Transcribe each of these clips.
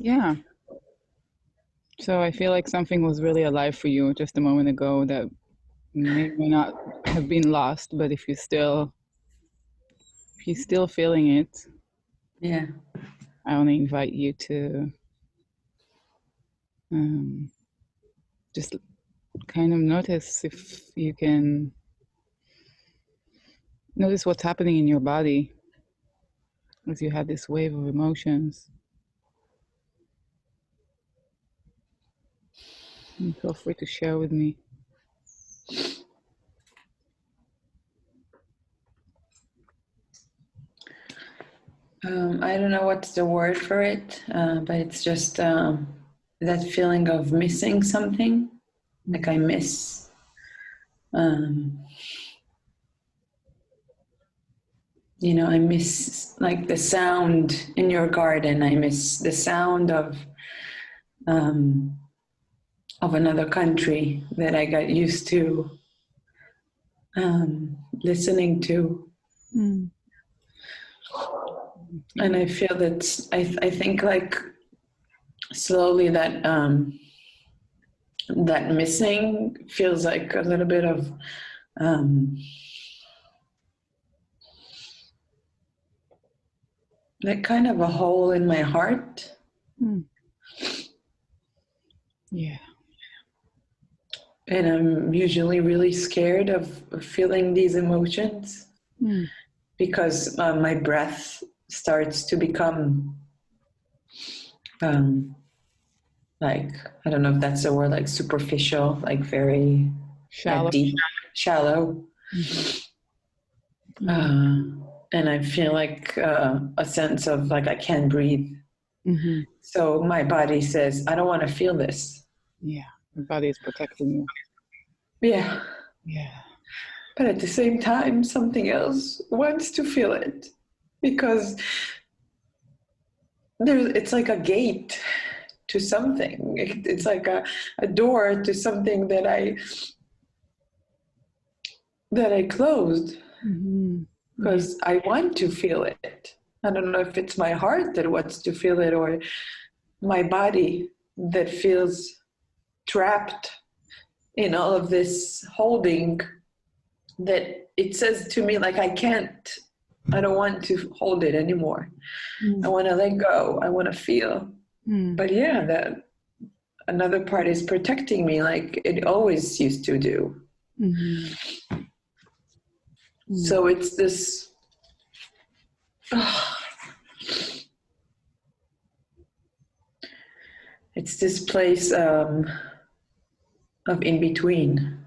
Yeah. So I feel like something was really alive for you just a moment ago that may or may not have been lost, but if you're still feeling it, Yeah. I want to invite you to just kind of notice if you can notice what's happening in your body as you have this wave of emotions. And feel free to share with me. I don't know what's the word for it, but it's just that feeling of missing something. Like I miss I miss like the sound in your garden. I miss the sound of another country that I got used to listening to. Mm. And I feel that I think like slowly that that missing feels like a little bit of like kind of a hole in my heart. Mm. Yeah. And I'm usually really scared of feeling these emotions because my breath starts to become like, I don't know if that's the word, like superficial, like very Shallow. deep, shallow. And I feel like a sense of like I can't breathe. So my body says, I don't want to feel this. Yeah, your body is protecting you. Yeah. Yeah. But at the same time, something else wants to feel it because it's like a gate to something. It's like a door to something that I closed because I want to feel it. I don't know if it's my heart that wants to feel it or my body that feels trapped in all of this holding, that it says to me like I don't want to hold it anymore. I want to let go. I want to feel. But yeah, that another part is protecting me like it always used to do. So it's this it's this place of in between.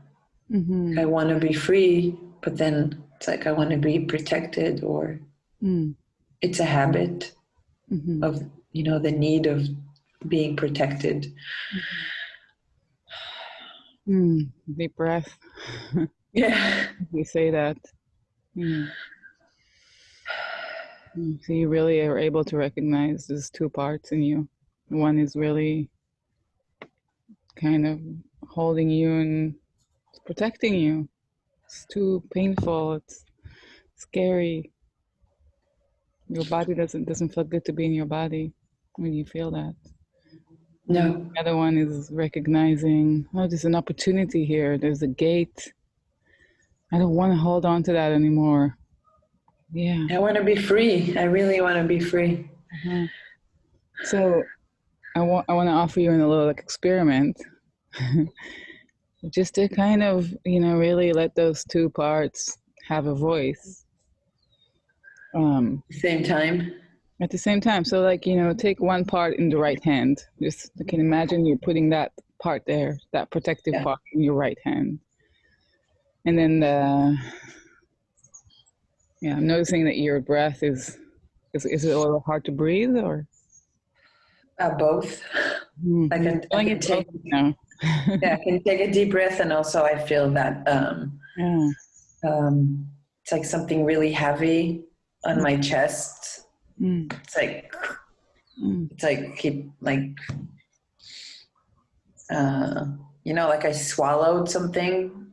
I want to be free, but then it's like I want to be protected, or it's a habit of the need of being protected. Deep breath. Yeah. You say that. So you really are able to recognize there's two parts in you. One is really kind of holding you and protecting you. It's too painful. It's scary. Your body doesn't feel good to be in your body when you feel that. No. The other one is recognizing, oh, there's an opportunity here. There's a gate. I don't want to hold on to that anymore. Yeah. I want to be free. I really want to be free. So I want to offer you a little experiment. Just to kind of, really let those two parts have a voice. Same time. At the same time. So like, take one part in the right hand. Just you can imagine you're putting that part there, that protective part in your right hand. And then I'm noticing that your breath is it a little hard to breathe, or? Both. I can take now. Yeah, I can take a deep breath, and also I feel that it's like something really heavy on my chest. It's like keep like like I swallowed something,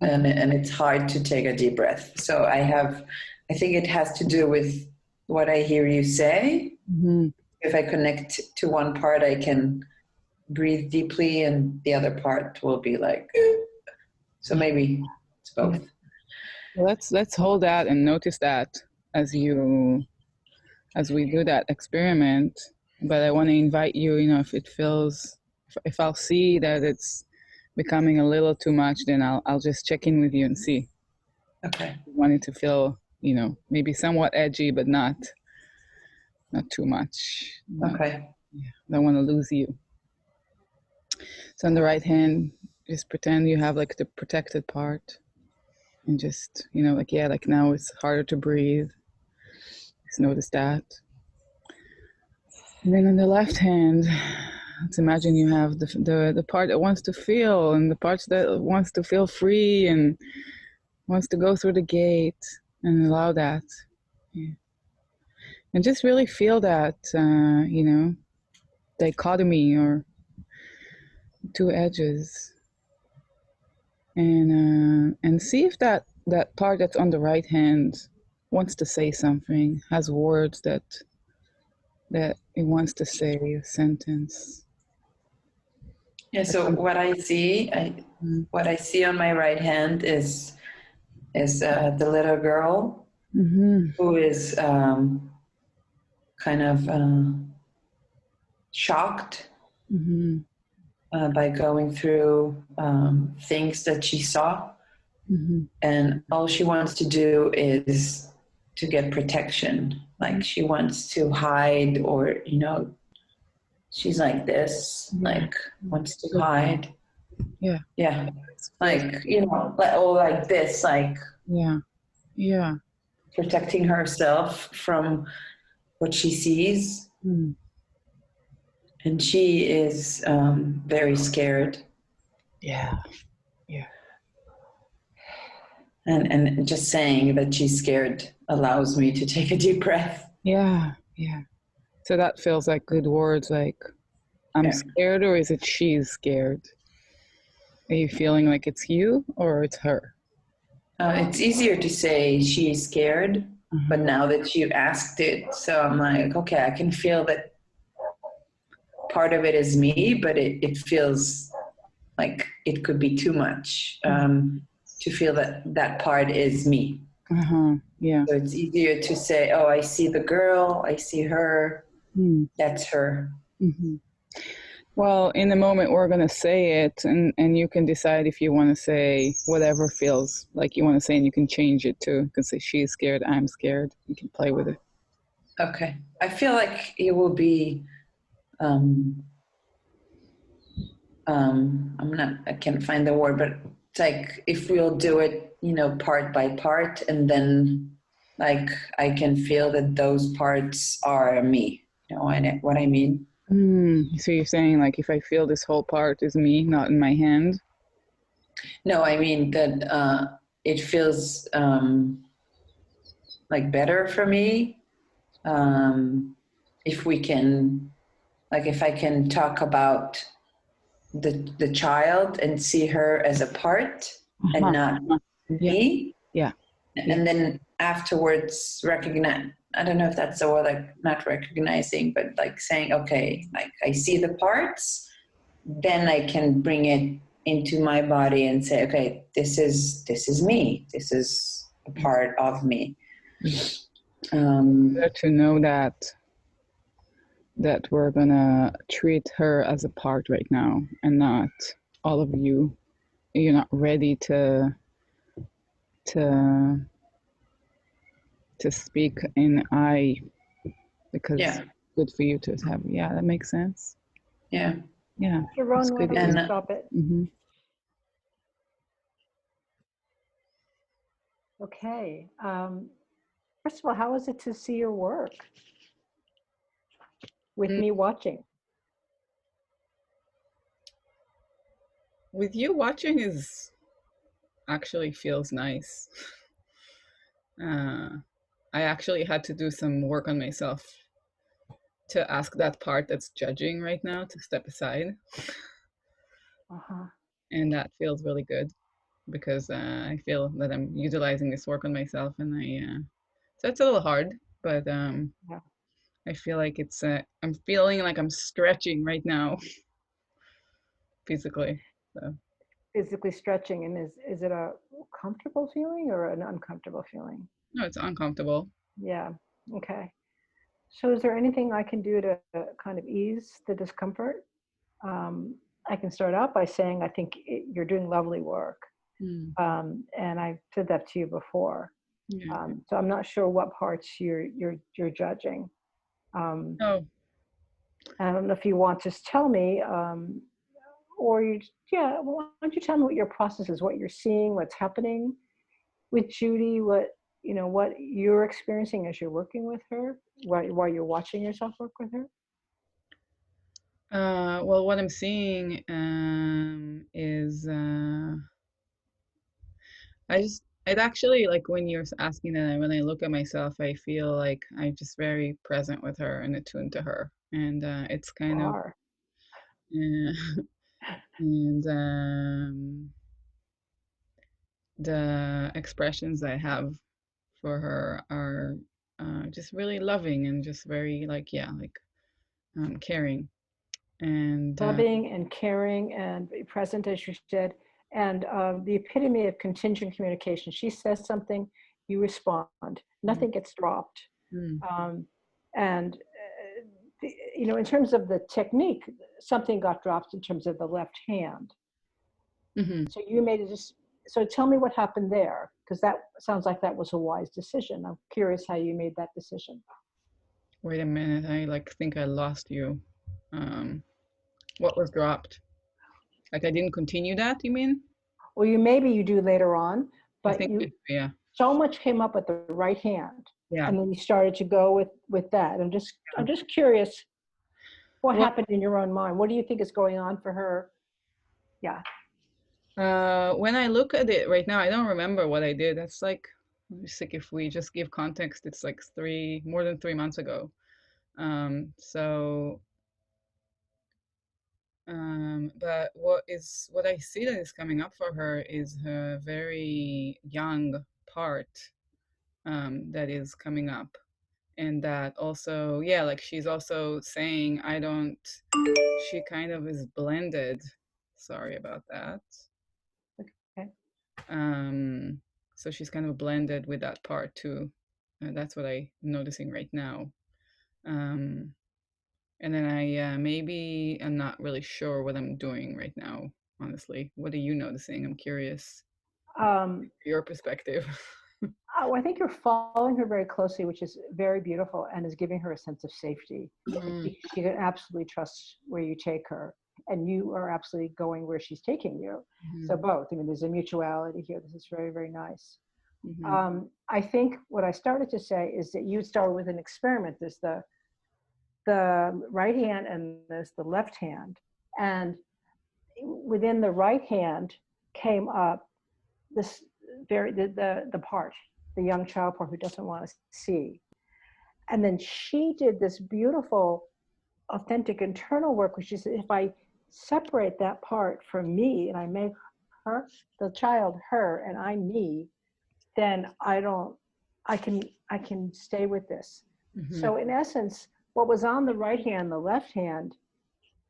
and it's hard to take a deep breath. So I think it has to do with what I hear you say. if I connect to one part, I can breathe deeply, and the other part will be like, so maybe it's both. Yeah. Well, let's hold that and notice that as we do that experiment. But I want to invite you, if it feels, if I'll see that it's becoming a little too much, then I'll just check in with you and see. Okay. I want it to feel, maybe somewhat edgy, but not too much. Okay. Yeah, I don't want to lose you. So on the right hand, just pretend you have like the protected part, and just, like now it's harder to breathe. Just notice that. And then on the left hand, let's imagine you have the part that wants to feel, and the part that wants to feel free and wants to go through the gate, and allow that. Yeah. And just really feel that, dichotomy or two edges. And see if that part that's on the right hand wants to say something, has words that it wants to say, a sentence. Yeah. So what I see, what I see on my right hand is the little girl who is kind of shocked by going through things that she saw. And all she wants to do is to get protection. Like she wants to hide, or, she's like this, like wants to hide. Yeah. Yeah. Like, like this, like. Yeah. Yeah. Protecting herself from what she sees. And she is very scared. Yeah. Yeah. And just saying that she's scared allows me to take a deep breath. Yeah. Yeah. So that feels like good words, like, I'm scared, or is it she's scared? Are you feeling like it's you or it's her? It's easier to say she's scared, but now that you asked it, so I'm like, okay, I can feel that part of it is me, but it feels like it could be too much to feel that part is me. Yeah. So it's easier to say, oh, I see the girl, I see her, that's her. Well, in the moment we're going to say it, and you can decide if you want to say whatever feels like you want to say, and you can change it too. You can say she's scared, I'm scared. You can play with it. Okay. I feel like it will be, I can't find the word, but it's like if we'll do it, part by part, and then like I can feel that those parts are me. You know what I mean? So you're saying like if I feel this whole part is me, not in my hand? No, I mean that it feels like better for me if we can, like if I can talk about the child and see her as a part and not me. Yeah. And then afterwards recognize, I don't know if that's the word, like not recognizing, but like saying, okay, like I see the parts, then I can bring it into my body and say, okay, this is me. This is a part of me. To know that we're gonna treat her as a part right now, and not all of you. You're not ready to speak in I, because it's good for you to have. Yeah, that makes sense. Yeah. Sharon, why don't you stop it? Okay. First of all, how is it to see your work with me watching? With you watching is actually feels nice. I actually had to do some work on myself to ask that part that's judging right now to step aside. And that feels really good, because I feel that I'm utilizing this work on myself, and so it's a little hard, but I feel like I'm feeling like I'm stretching right now physically. So Physically stretching, and is it a comfortable feeling or an uncomfortable feeling? no, it's uncomfortable. Yeah. Okay. So is there anything I can do to kind of ease the discomfort? I can start out by saying I think you're doing lovely work, Mm. and I've said that to you before. Yeah. So I'm not sure what parts you're judging. Um, Oh, I don't know if you want to just tell me, or yeah, why don't you tell me what your process is, what you're seeing, what's happening with Judy, what you're experiencing as you're working with her, while you're watching yourself work with her. well, what I'm seeing is it actually like when you're asking that, when I look at myself, I feel like I'm just very present with her and attuned to her, and it's kind of Are. uh, and the expressions I have for her are just really loving and just very like yeah like caring and Loving and caring and present, as you said, and the epitome of contingent communication. She says something, you respond. mm, Nothing gets dropped. mm, And in terms of the technique, something got dropped in terms of the left hand. mhm. So you made it just. So tell me what happened there, because that sounds like that was a wise decision. I'm curious how you made that decision. Wait a minute, I like think I lost you. Um, what was dropped? Like I didn't continue that, you mean? Or maybe you do later on, I but think you yeah, so much came up with the right hand, yeah. and then you started to go with that. I'm just curious what Well, happened in your own mind. What do you think is going on for her? Yeah. when I look at it right now, I don't remember what I did. That's like if we just give context, it's like more than 3 months ago. So but what I see that is coming up for her is her very young part that is coming up. And that also, yeah, like she's also saying, she kind of is blended. Sorry about that. Okay. Um, so she's kind of blended with that part too. That's what I'm noticing right now. Um, and then maybe I'm not really sure what I'm doing right now, honestly. What are you noticing? I'm curious. Um, Your perspective. I think you're following her very closely, which is very beautiful and is giving her a sense of safety. Mm, She can absolutely trust where you take her, and you are absolutely going where she's taking you. So mhm, both. I mean, there's a mutuality here. This is very, very nice. mhm, I think what I started to say is that you started with an experiment. There's the right hand and there's the left hand, and within the right hand came up this the part, the young child part who doesn't want to see. And then she did this beautiful, authentic internal work, which is if I separate that part from me and I make her, the child, her, and I'm me, then I can stay with this. mhm. So in essence, what was on the right hand, the left hand,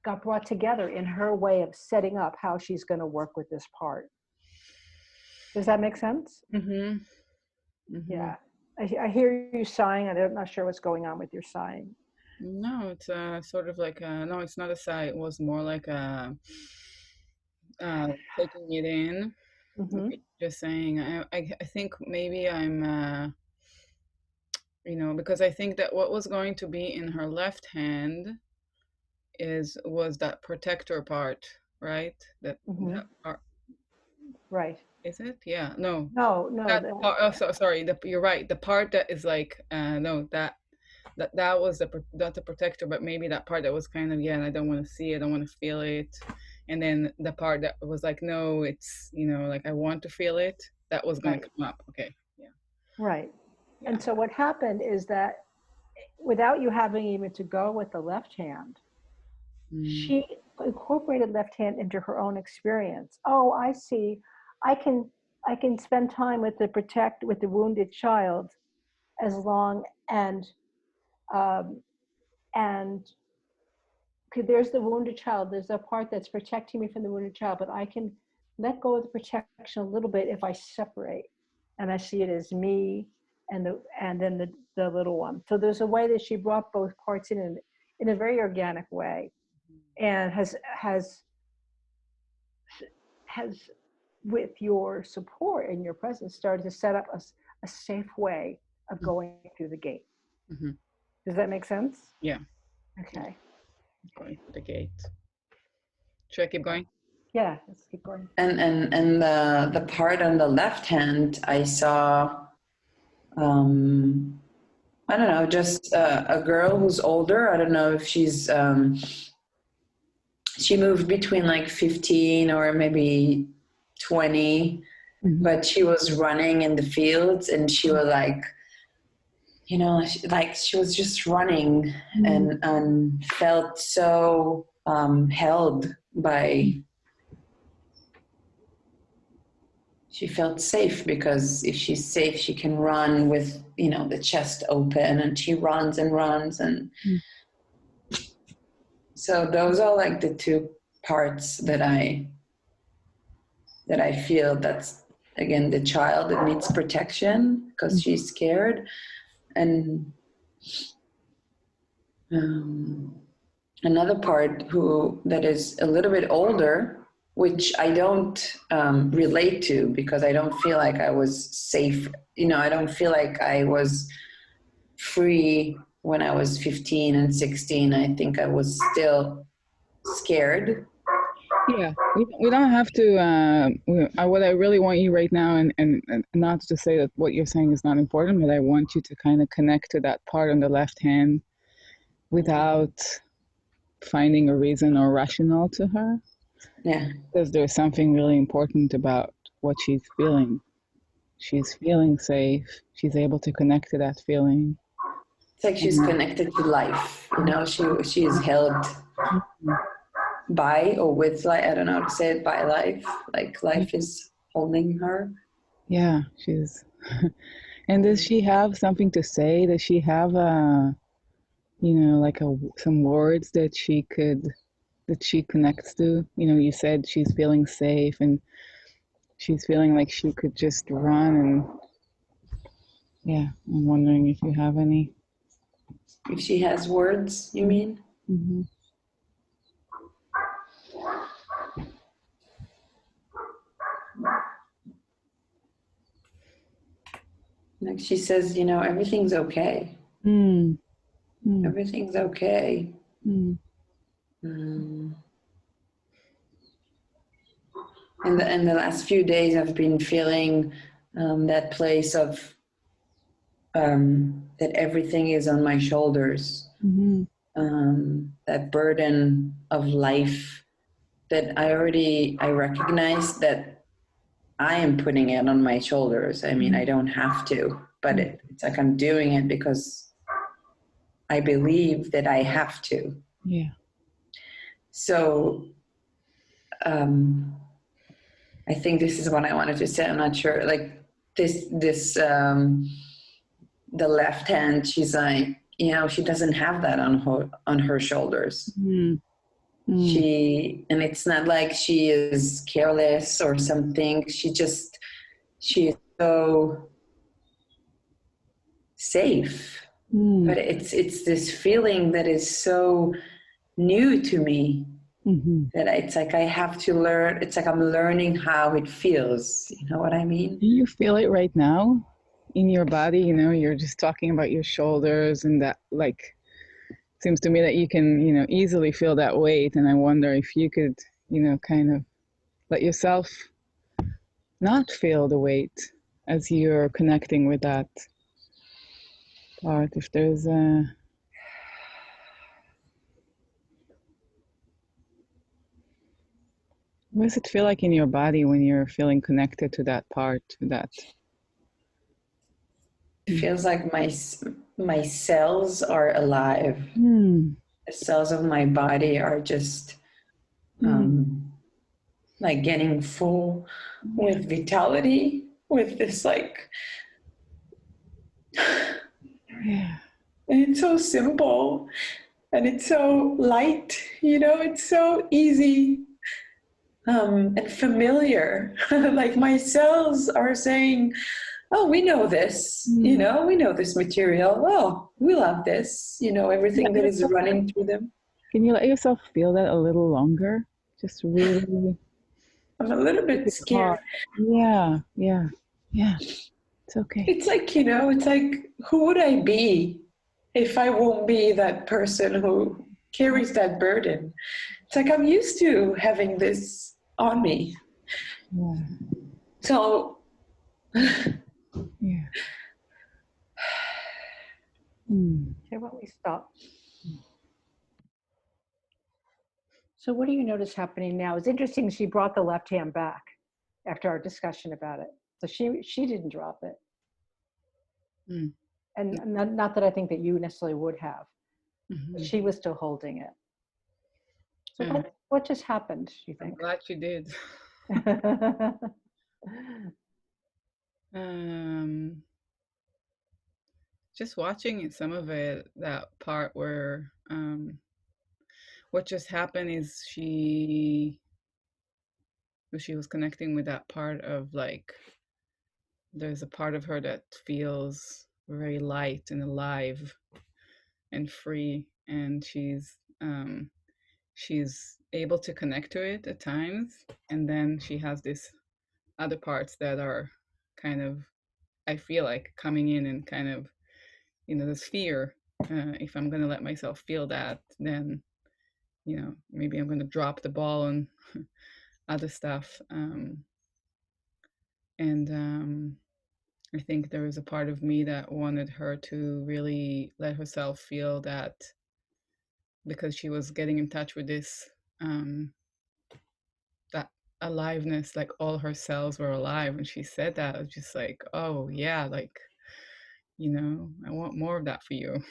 got brought together in her way of setting up how she's going to work with this part. Does that make sense? Mhm. Mhm. Yeah. I hear you sighing. I'm not sure what's going on with your sighing. No, it's sort of like no, it's not a sigh. It was more like taking it in. Mm-hmm. Just saying. I think maybe I'm because I think that what was going to be in her left hand was that protector part, right? Mm-hmm. That part Right. is it? Yeah. No. No, no. That part, oh, sorry. You're right. The part that is like no, that was that's the protector, but maybe that part that was kind of yeah, I don't want to see it, I don't want to feel it, and then the part that was like no, it's like I want to feel it. That was going to Right. come up. Okay. Yeah. Right. Yeah. And so what happened is that without you having even to go with the left hand, Mm. she incorporated left hand into her own experience. Oh, I see. I can I can spend time with the wounded child as long and um, And okay, there's the wounded child. There's a part that's protecting me from the wounded child, but I can let go of the protection a little bit if I separate and I see it as me and then the little one. So there's a way that she brought both parts in a very organic way, and has with your support and your presence started to set up a safe way of going through the gate. Mm-hmm. Does that make sense? Yeah. Okay. Going through the gate. Should I keep going? Yeah, let's keep going. And the part on the left hand, I saw, I don't know, just a girl who's older. I don't know if she's, she moved between like 15 or maybe 20, but she was running in the fields, and she was like, you know, she was just running and felt so held by, she felt safe, because if she's safe, she can run with, you know, the chest open, and she runs and runs. And so those are like the two parts that I feel. That's, again, the child that needs protection because she's scared. And another part that is a little bit older, which I don't relate to, because I don't feel like I was safe. You know, I don't feel like I was free when I was 15 and 16. I think I was still scared. Yeah, we don't have to, what I really want you right now, and not to say that what you're saying is not important, but I want you to kind of connect to that part on the left hand without finding a reason or rationale to her. Yeah. Because there's something really important about what she's feeling. She's feeling safe. She's able to connect to that feeling. It's like she's connected to life, you know, she is held by or with life. I don't know how to say it, by life. Like life is holding her. Yeah, she's. And does she have something to say? Does she have you know, like some words that she connects to? You know, you said she's feeling safe and she's feeling like she could just run, and yeah, I'm wondering if you have any. If she has words, you mean? Mm-hmm. Like she says, you know, everything's okay. Everything's okay. In the last few days, I've been feeling that place of that everything is on my shoulders. That burden of life that I recognize that I am putting it on my shoulders. I mean, I don't have to, but it's like I'm doing it because I believe that I have to. Yeah. So I think this is what I wanted to say. I'm not sure. Like this the left hand, she's like, you know, she doesn't have that on her shoulders. And it's not like she is careless or something. She is so safe. But it's this feeling that is so new to me that it's like I have to learn. It's like I'm learning how it feels. You know what I mean? Do you feel it right now in your body? You know, you're just talking about your shoulders, and that, like, seems to me that you can, you know, easily feel that weight. And I wonder if you could, you know, kind of let yourself not feel the weight as you're connecting with that part. If there's a... What does it feel like in your body when you're feeling connected to that part, to that? It feels like my cells are alive. The cells of my body are just like getting full with vitality, with this like, Yeah. and it's so simple. And it's so light, it's so easy and familiar. Like my cells are saying, oh, we know this, we know this material. Oh, we love this, everything that is running through them. Can you let yourself feel that a little longer? Just really. I'm a little bit scared. Yeah. It's okay. It's like, it's like, who would I be if I won't be that person who carries that burden? It's like I'm used to having this on me. Yeah. So, Yeah. Okay, why don't we stop? So what do you notice happening now? It's interesting, she brought the left hand back after our discussion about it. So she didn't drop it. And not that I think that you necessarily would have, but she was still holding it. So what just happened, you think? I'm glad she did. Just watching some of it, that part where what just happened is she was connecting with that part of, like, there's a part of her that feels very light and alive and free, and she's able to connect to it at times, and then she has these other parts that are kind of, I feel like, coming in and kind of, this fear. If I'm going to let myself feel that, then, maybe I'm going to drop the ball on other stuff. And I think there was a part of me that wanted her to really let herself feel that, because she was getting in touch with this, that aliveness, like all her cells were alive. And she said that, I was just like, oh yeah, like, I want more of that for you.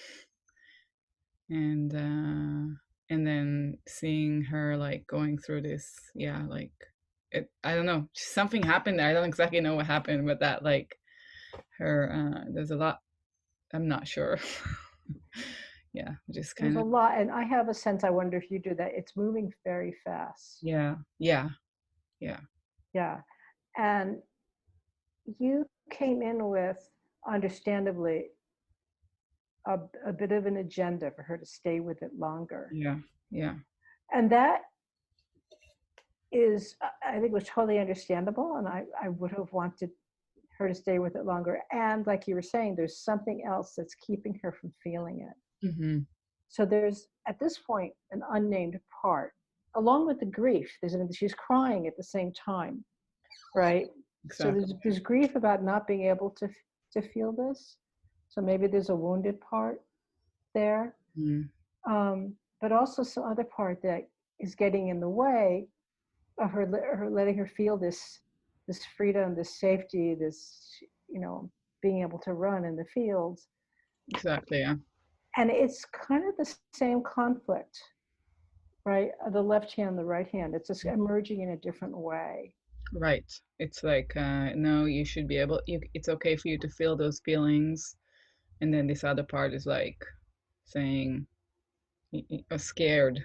And then seeing her, like, going through this, like, I don't know, something happened there. I don't exactly know what happened, but that, like, her, there's a lot, I'm not sure. Just kind There's of a lot, and I have a sense, I wonder if you do that, it's moving very fast. Yeah. And you came in with, understandably, a bit of an agenda for her to stay with it longer. Yeah. And that is, I think, was totally understandable, and I would have wanted her to stay with it longer. And like you were saying, there's something else that's keeping her from feeling it. So there's, at this point, an unnamed part, along with the grief. She's crying at the same time, right? Exactly. So there's grief about not being able to feel this. So maybe there's a wounded part there, but also some other part that is getting in the way of her letting her feel this freedom, this safety, this, being able to run in the fields. Exactly. Yeah. And it's kind of the same conflict, right? The left hand, the right hand. It's just emerging in a different way. Right. It's like, no, you should be able, it's okay for you to feel those feelings. And then this other part is like saying, scared.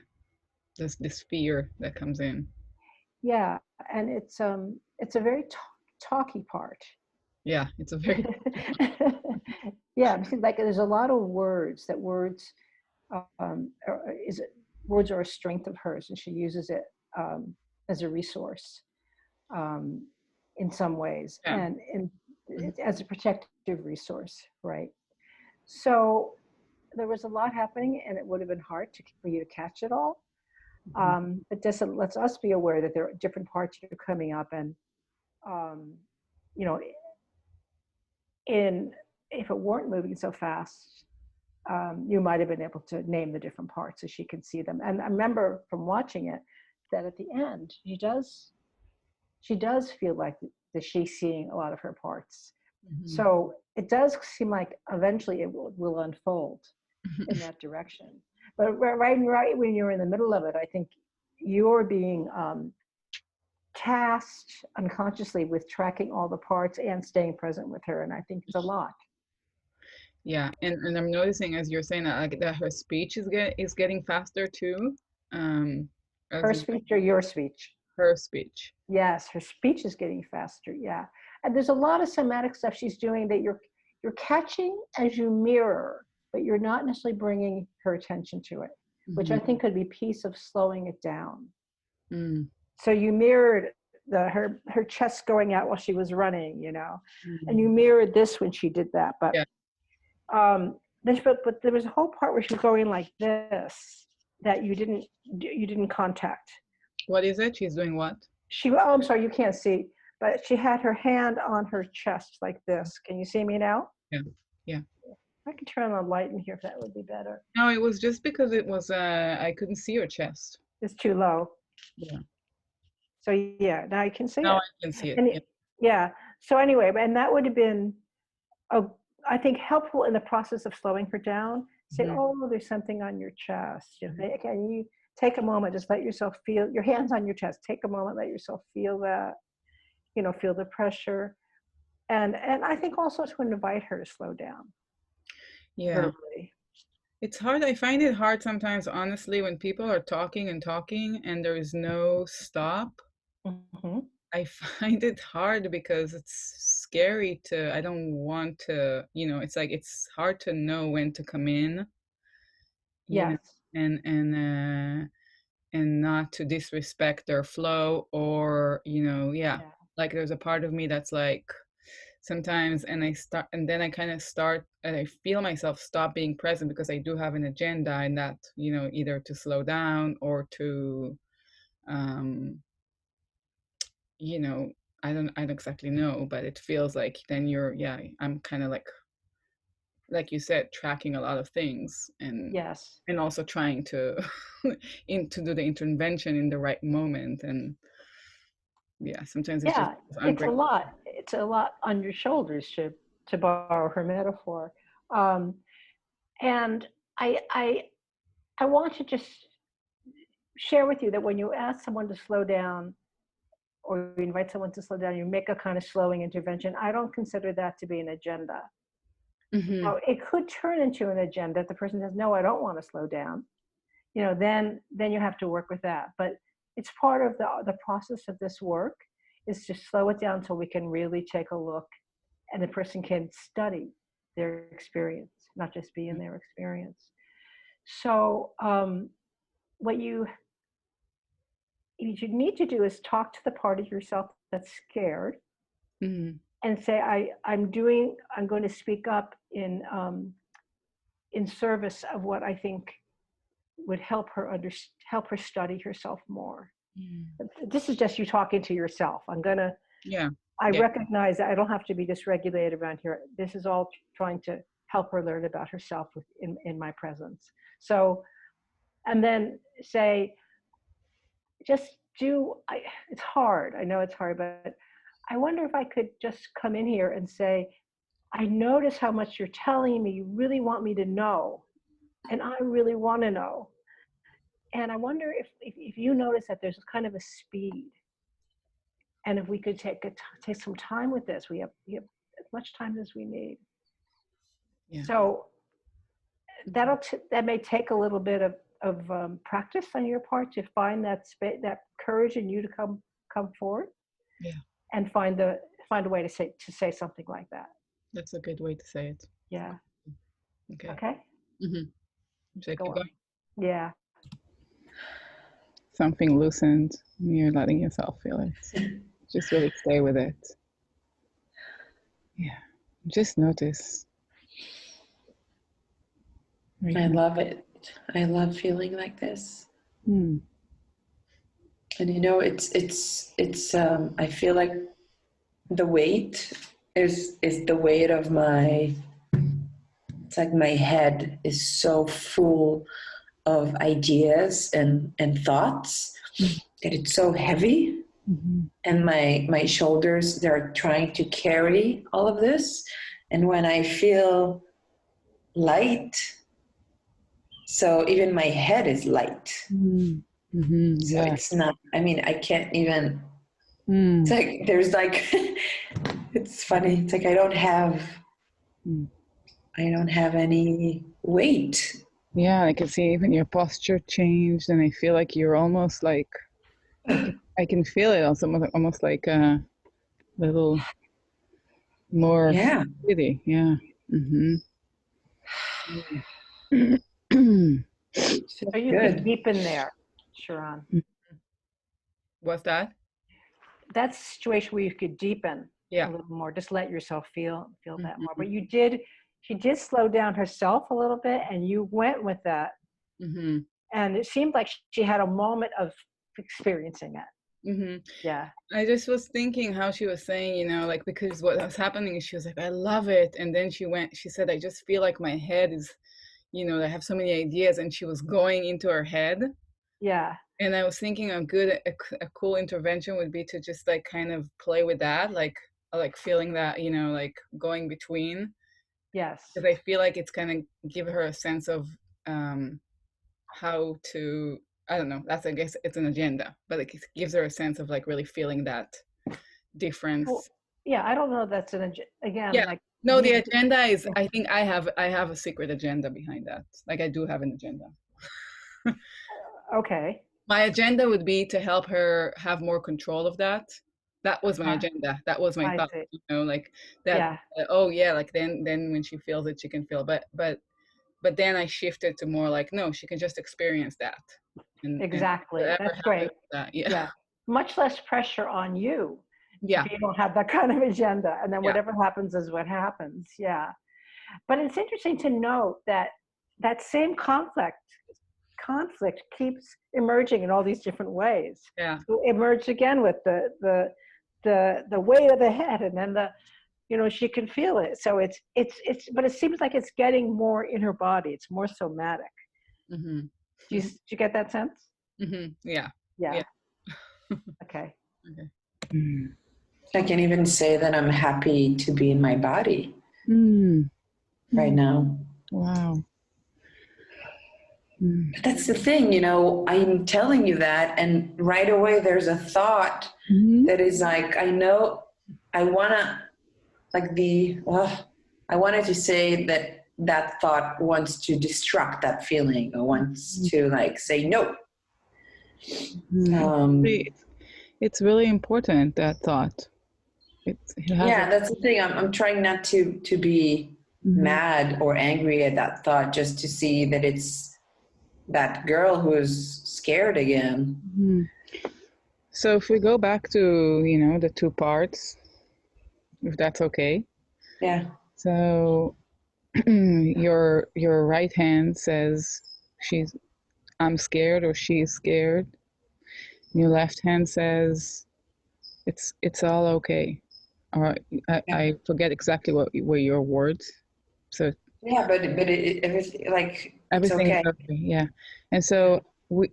There's this fear that comes in. Yeah. And it's a very talky part. Yeah. It's a very, yeah. Like there's a lot of words words are a strength of hers, and she uses it as a resource in some ways, and as a protective resource, right? So there was a lot happening, and it would have been hard for you to catch it all. But just lets us be aware that there are different parts that are coming up, and if it weren't moving so fast, you might have been able to name the different parts so she can see them. And I remember from watching it that at the end, she does feel like that she's seeing a lot of her parts. So it does seem like eventually it will unfold in that direction. But right when you're in the middle of it, I think you're being tasked unconsciously with tracking all the parts and staying present with her. And I think it's a lot. Yeah, and I'm noticing as you're saying that, like, that her speech is getting faster too. As Her you, speech or your speech? her speech. Yes, her speech is getting faster. Yeah, and there's a lot of somatic stuff she's doing that you're catching as you mirror, but you're not necessarily bringing her attention to it, which I think could be a piece of slowing it down. Mm. So you mirrored her chest going out while she was running, you know, and you mirrored this when she did that. But Yeah. but there was a whole part where she was going like this that you didn't contact. What is it? She's doing what? Oh, I'm sorry, you can't see, but she had her hand on her chest like this. Can you see me now? Yeah. Yeah. I can turn on the light in here if that would be better. No, it was just because it was I couldn't see your chest. It's too low. Yeah. So yeah, now you can see Now it. I can see it. And Yeah. yeah. So anyway, and that would have been, I think, helpful in the process of slowing her down. Say, oh, there's something on your chest. You know, can you take a moment, just let yourself feel your hands on your chest. Take a moment, let yourself feel that. You know, feel the pressure, and I think also to invite her to slow down. Yeah. Verbally. It's hard. I find it hard sometimes, honestly, when people are talking and talking and there is no stop. Mm-hmm. I find it hard because it's scary I don't want to, it's like it's hard to know when to come in, Yes. and not to disrespect their flow or, yeah. Like there's a part of me that's like sometimes, and then I kind of start and I feel myself stop being present because I do have an agenda, and that, either to slow down or to, I don't exactly know, but it feels like then I'm kind of like you said, tracking a lot of things, and Yes. and also trying to to do the intervention in the right moment, and yeah, sometimes it's just it's a lot on your shoulders, to borrow her metaphor. And I want to just share with you that when you ask someone to slow down, or you invite someone to slow down, you make a kind of slowing intervention. I don't consider that to be an agenda. Now, it could turn into an agenda if the person says, no, I don't want to slow down. You know, then you have to work with that. But it's part of the process of this work is to slow it down so we can really take a look and the person can study their experience, not just be in their experience. So what you need to do is talk to the part of yourself that's scared, and say, I'm going to speak up in service of what I think would help her study herself more. This is just you talking to yourself. I recognize that I don't have to be dysregulated around here. This is all trying to help her learn about herself in my presence. So, and then say, it's hard. I know it's hard, but I wonder if I could just come in here and say, I notice how much you're telling me you really want me to know, and I really want to know. And I wonder if you notice that there's kind of a speed, and if we could take some time with this. We have as much time as we need. Yeah. So that may take a little bit of practice on your part to find that courage in you to come forward. Yeah. And find a way to say something like that. That's a good way to say it. Yeah. Okay. Okay. So keep going. Yeah. Something loosened, you're letting yourself feel it. Just really stay with it. Yeah. Just notice. I love it. I love feeling like this. And it's I feel like the weight is the weight of it's like my head is so full of ideas and thoughts that it's so heavy. And my shoulders, they're trying to carry all of this. And when I feel light, so even my head is light. So it's not, I can't even, it's like, there's like, it's funny. It's like, I don't have I don't have any weight. Yeah, I can see even your posture changed, and I feel like you're almost like I can feel it also almost like a little more Yeah. steady. Yeah. Mm-hmm. So you could Good. deepen there, Sharon. What's that? That's a situation where you could deepen a Yeah. little more. Just let yourself feel that more. Mm-hmm. But she did slow down herself a little bit, and you went with that. Mm-hmm. And it seemed like she had a moment of experiencing it. Mm-hmm. Yeah. I just was thinking how she was saying, like, because what was happening is she was like, I love it. And then she said, I just feel like my head is, I have so many ideas. And she was going into her head. Yeah. And I was thinking a cool intervention would be to just like kind of play with that, like feeling that, like going between. Yes. Because I feel like it's kind of give her a sense of how to, I don't know, I guess it's an agenda, but it gives her a sense of like really feeling that Well, difference. yeah, I don't know. That's again, Yeah. like No, the these. agenda is, I think I have a secret agenda behind that. Like I do have an agenda. Okay. My agenda would be to help her have more control of that. That was my agenda. That was my I thought, see. like that. Yeah. Oh yeah, like then when she feels it, she can feel. But then I shifted to more like, no, she can just experience that, and Exactly. whatever That's happens great. with that. Yeah. Yeah. Much less pressure on you if Yeah. you don't have that kind of agenda, and then Yeah. whatever happens is what happens. Yeah. But it's interesting to note that that same conflict keeps emerging in all these different ways. Yeah. So it emerged again with the weight of the head, and then she can feel it. So but it seems like it's getting more in her body. It's more somatic. Mm-hmm. Do you get that sense? Mm-hmm. Yeah. Yeah. Yeah. Okay. Okay. I can even say that I'm happy to be in my body Mm. right now. Wow. But that's the thing, I'm telling you that, and right away there's a thought that is like, I know I want to, like I wanted to say that thought wants to destruct that feeling or wants to like say no. It's really important, that thought. It has Yeah, that's the thing. I'm trying not to be mad or angry at that thought, just to see that it's that girl who's scared again. So if we go back to, the two parts, if that's okay. Yeah. So your right hand says I'm scared, or she's scared. Your left hand says it's all okay. Or I forget exactly what were your words. So yeah, but everything, like, it's everything is okay. okay. Yeah. And so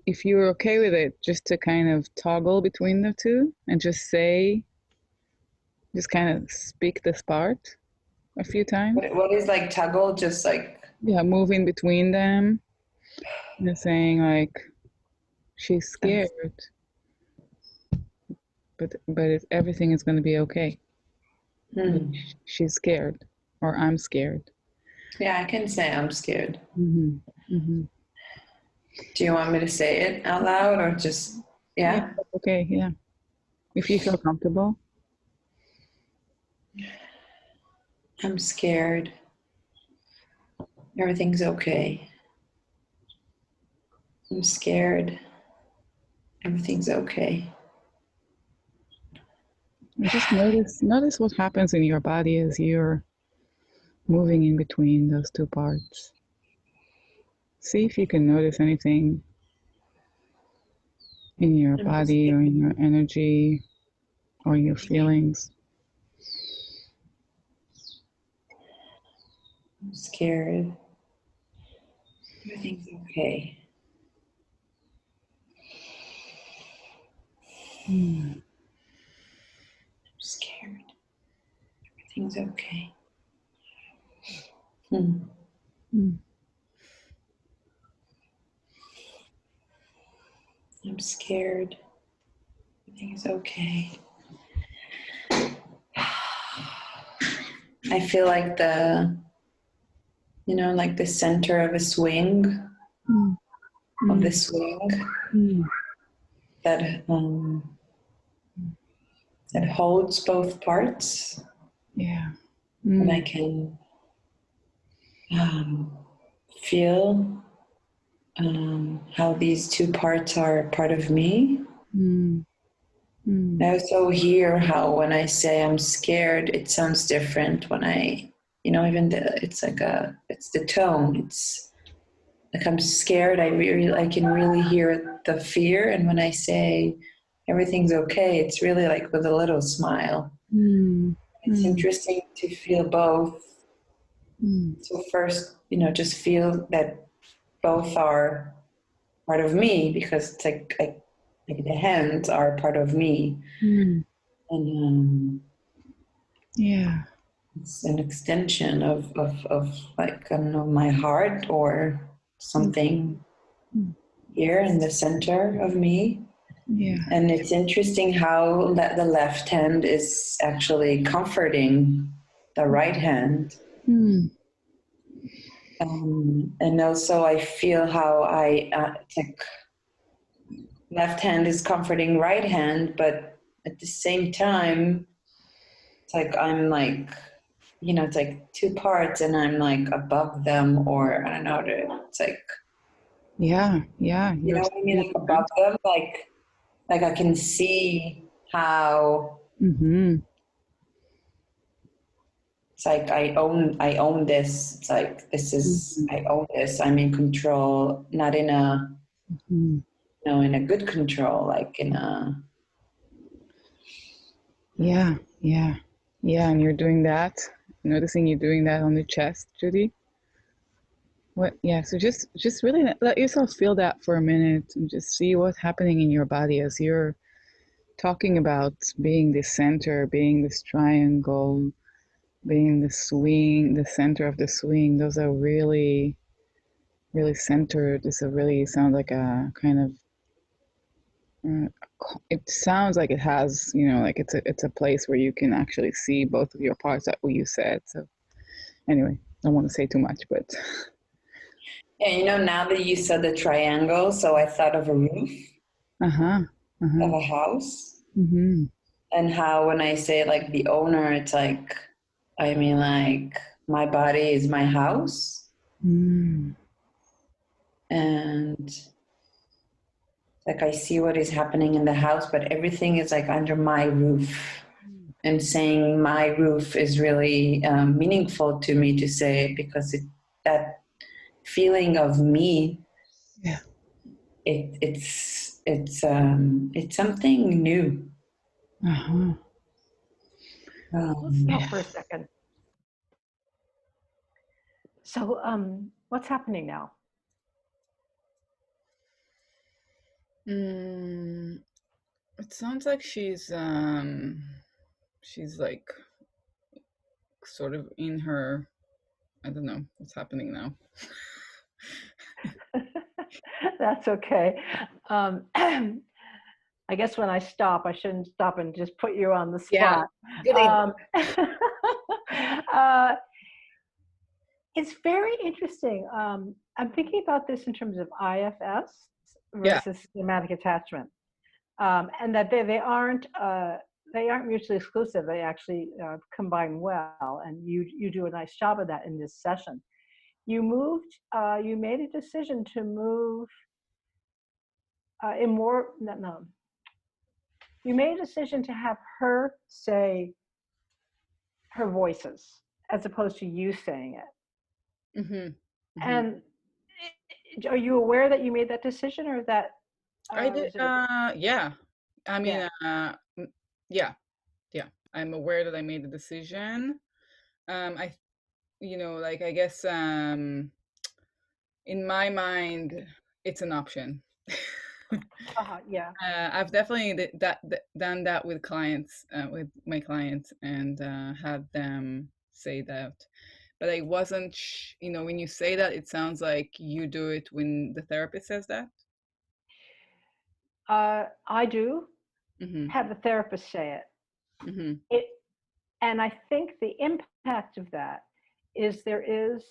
if you're okay with it, just to kind of toggle between the two and just kind of speak this part a few times. What is like toggle? Just like, Yeah, moving between them. Saying like she's scared, but everything is going to be okay. She's scared, or I'm scared. yeah, I can say I'm scared. Mm-hmm. Mm-hmm. Do you want me to say it out loud or just, yeah? Okay, yeah. If you feel comfortable. I'm scared. Everything's okay. I'm scared. Everything's okay. And just notice what happens in your body as you're moving in between those two parts. See if you can notice anything in your body or in your energy or your feelings. I'm scared. Everything's okay. I'm scared. Everything's okay. I'm scared. Everything's okay. I feel like the you know, like the center of a swing, Mm. of the Mm. swing Mm. that that holds both parts, Yeah. and I Mm. can feel how these two parts are part of me. Mm. Mm. I also hear how when I say I'm scared, it sounds different when I, you know, even it's like it's the tone. It's like I'm scared. I can really hear the fear. And when I say everything's okay, it's really like with a little smile. Mm. It's Mm. interesting to feel both. Mm. So first, you know, just feel that both are part of me because it's like the hands are part of me, Mm. and Yeah. it's an extension of like I don't know my heart or Mm. something Mm. here in the center of me. Yeah. And it's interesting how that the left hand is actually comforting the right hand. Mm. And also I feel how it's like left hand is comforting right hand, but at the same time, it's like I'm like, you know, it's like two parts and I'm like above them, or I don't know, it's like, Yeah. Yeah. you You're know so what I mean? Like above different. them, like I can see how Mm-hmm. it's like I own this. It's like this is Mm-hmm. I own this. I'm in control, not in a Mm-hmm. in a good control, like in a Yeah. Yeah. Yeah. And you're doing that. Noticing you doing that on the chest, Judy. What? Yeah. So just really let yourself feel that for a minute and just see what's happening in your body as you're talking about being the center, being this triangle, being the swing, the center of the swing. Those are really, really centered. This really sounds like a kind of. Uh, it sounds like it has, like it's a place where you can actually see both of your parts. That what you said. So anyway, I don't want to say too much, but yeah. You know, now that you said the triangle, so I thought of a roof uh huh, uh of huh. a house, Mm-hmm. and how when I say like the owner, it's like I mean like my body is my house, Mm. and like I see what is happening in the house, but everything is like under my roof. And saying my roof is really meaningful to me to say because that feeling of me, Yeah. it's something new. Uh huh. Let's Um, stop Yeah. for a second. So, what's happening now? Mm. It sounds like she's like sort of in her. I don't know what's happening now. That's okay. Um, I guess when I stop, I shouldn't stop and just put you on the Yeah. spot. Good idea. Um, uh, it's very interesting. I'm thinking about this in terms of IFS Yeah. versus somatic attachment, and that they aren't mutually exclusive. They actually combine well, and you do a nice job of that in this session. You made a decision to move in more. No, you made a decision to have her say her voices as opposed to you saying it. Mm-hmm. Mm-hmm. And are you aware that you made that decision, or that I did. was it? Yeah. I mean, Yeah. yeah, yeah. I'm aware that I made the decision. I, like I guess, in my mind, it's an option. Yeah. I've definitely done that with clients, with my clients, and had them say that. But I wasn't, when you say that, it sounds like you do it when the therapist says that. I do Mm-hmm. have the therapist say it. Mm-hmm. It, and I think the impact of that is there is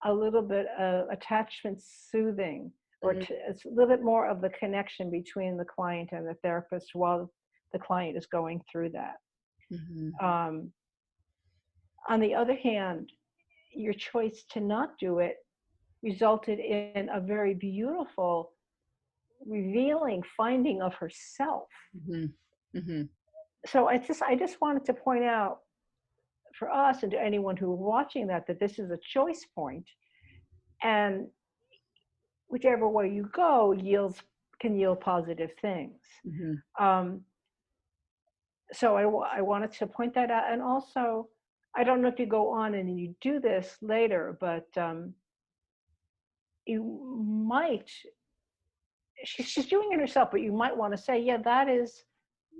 a little bit of attachment soothing, or it's a little bit more of the connection between the client and the therapist while the client is going through that. On the other hand, your choice to not do it resulted in a very beautiful, revealing finding of herself. So I just wanted to point out for us and to anyone who is watching that this is a choice point, and whichever way you go can yield positive things. So I wanted to point that out. And also, I don't know if you go on and you do this later, but you might, she's doing it herself, but you might want to say, yeah, that is,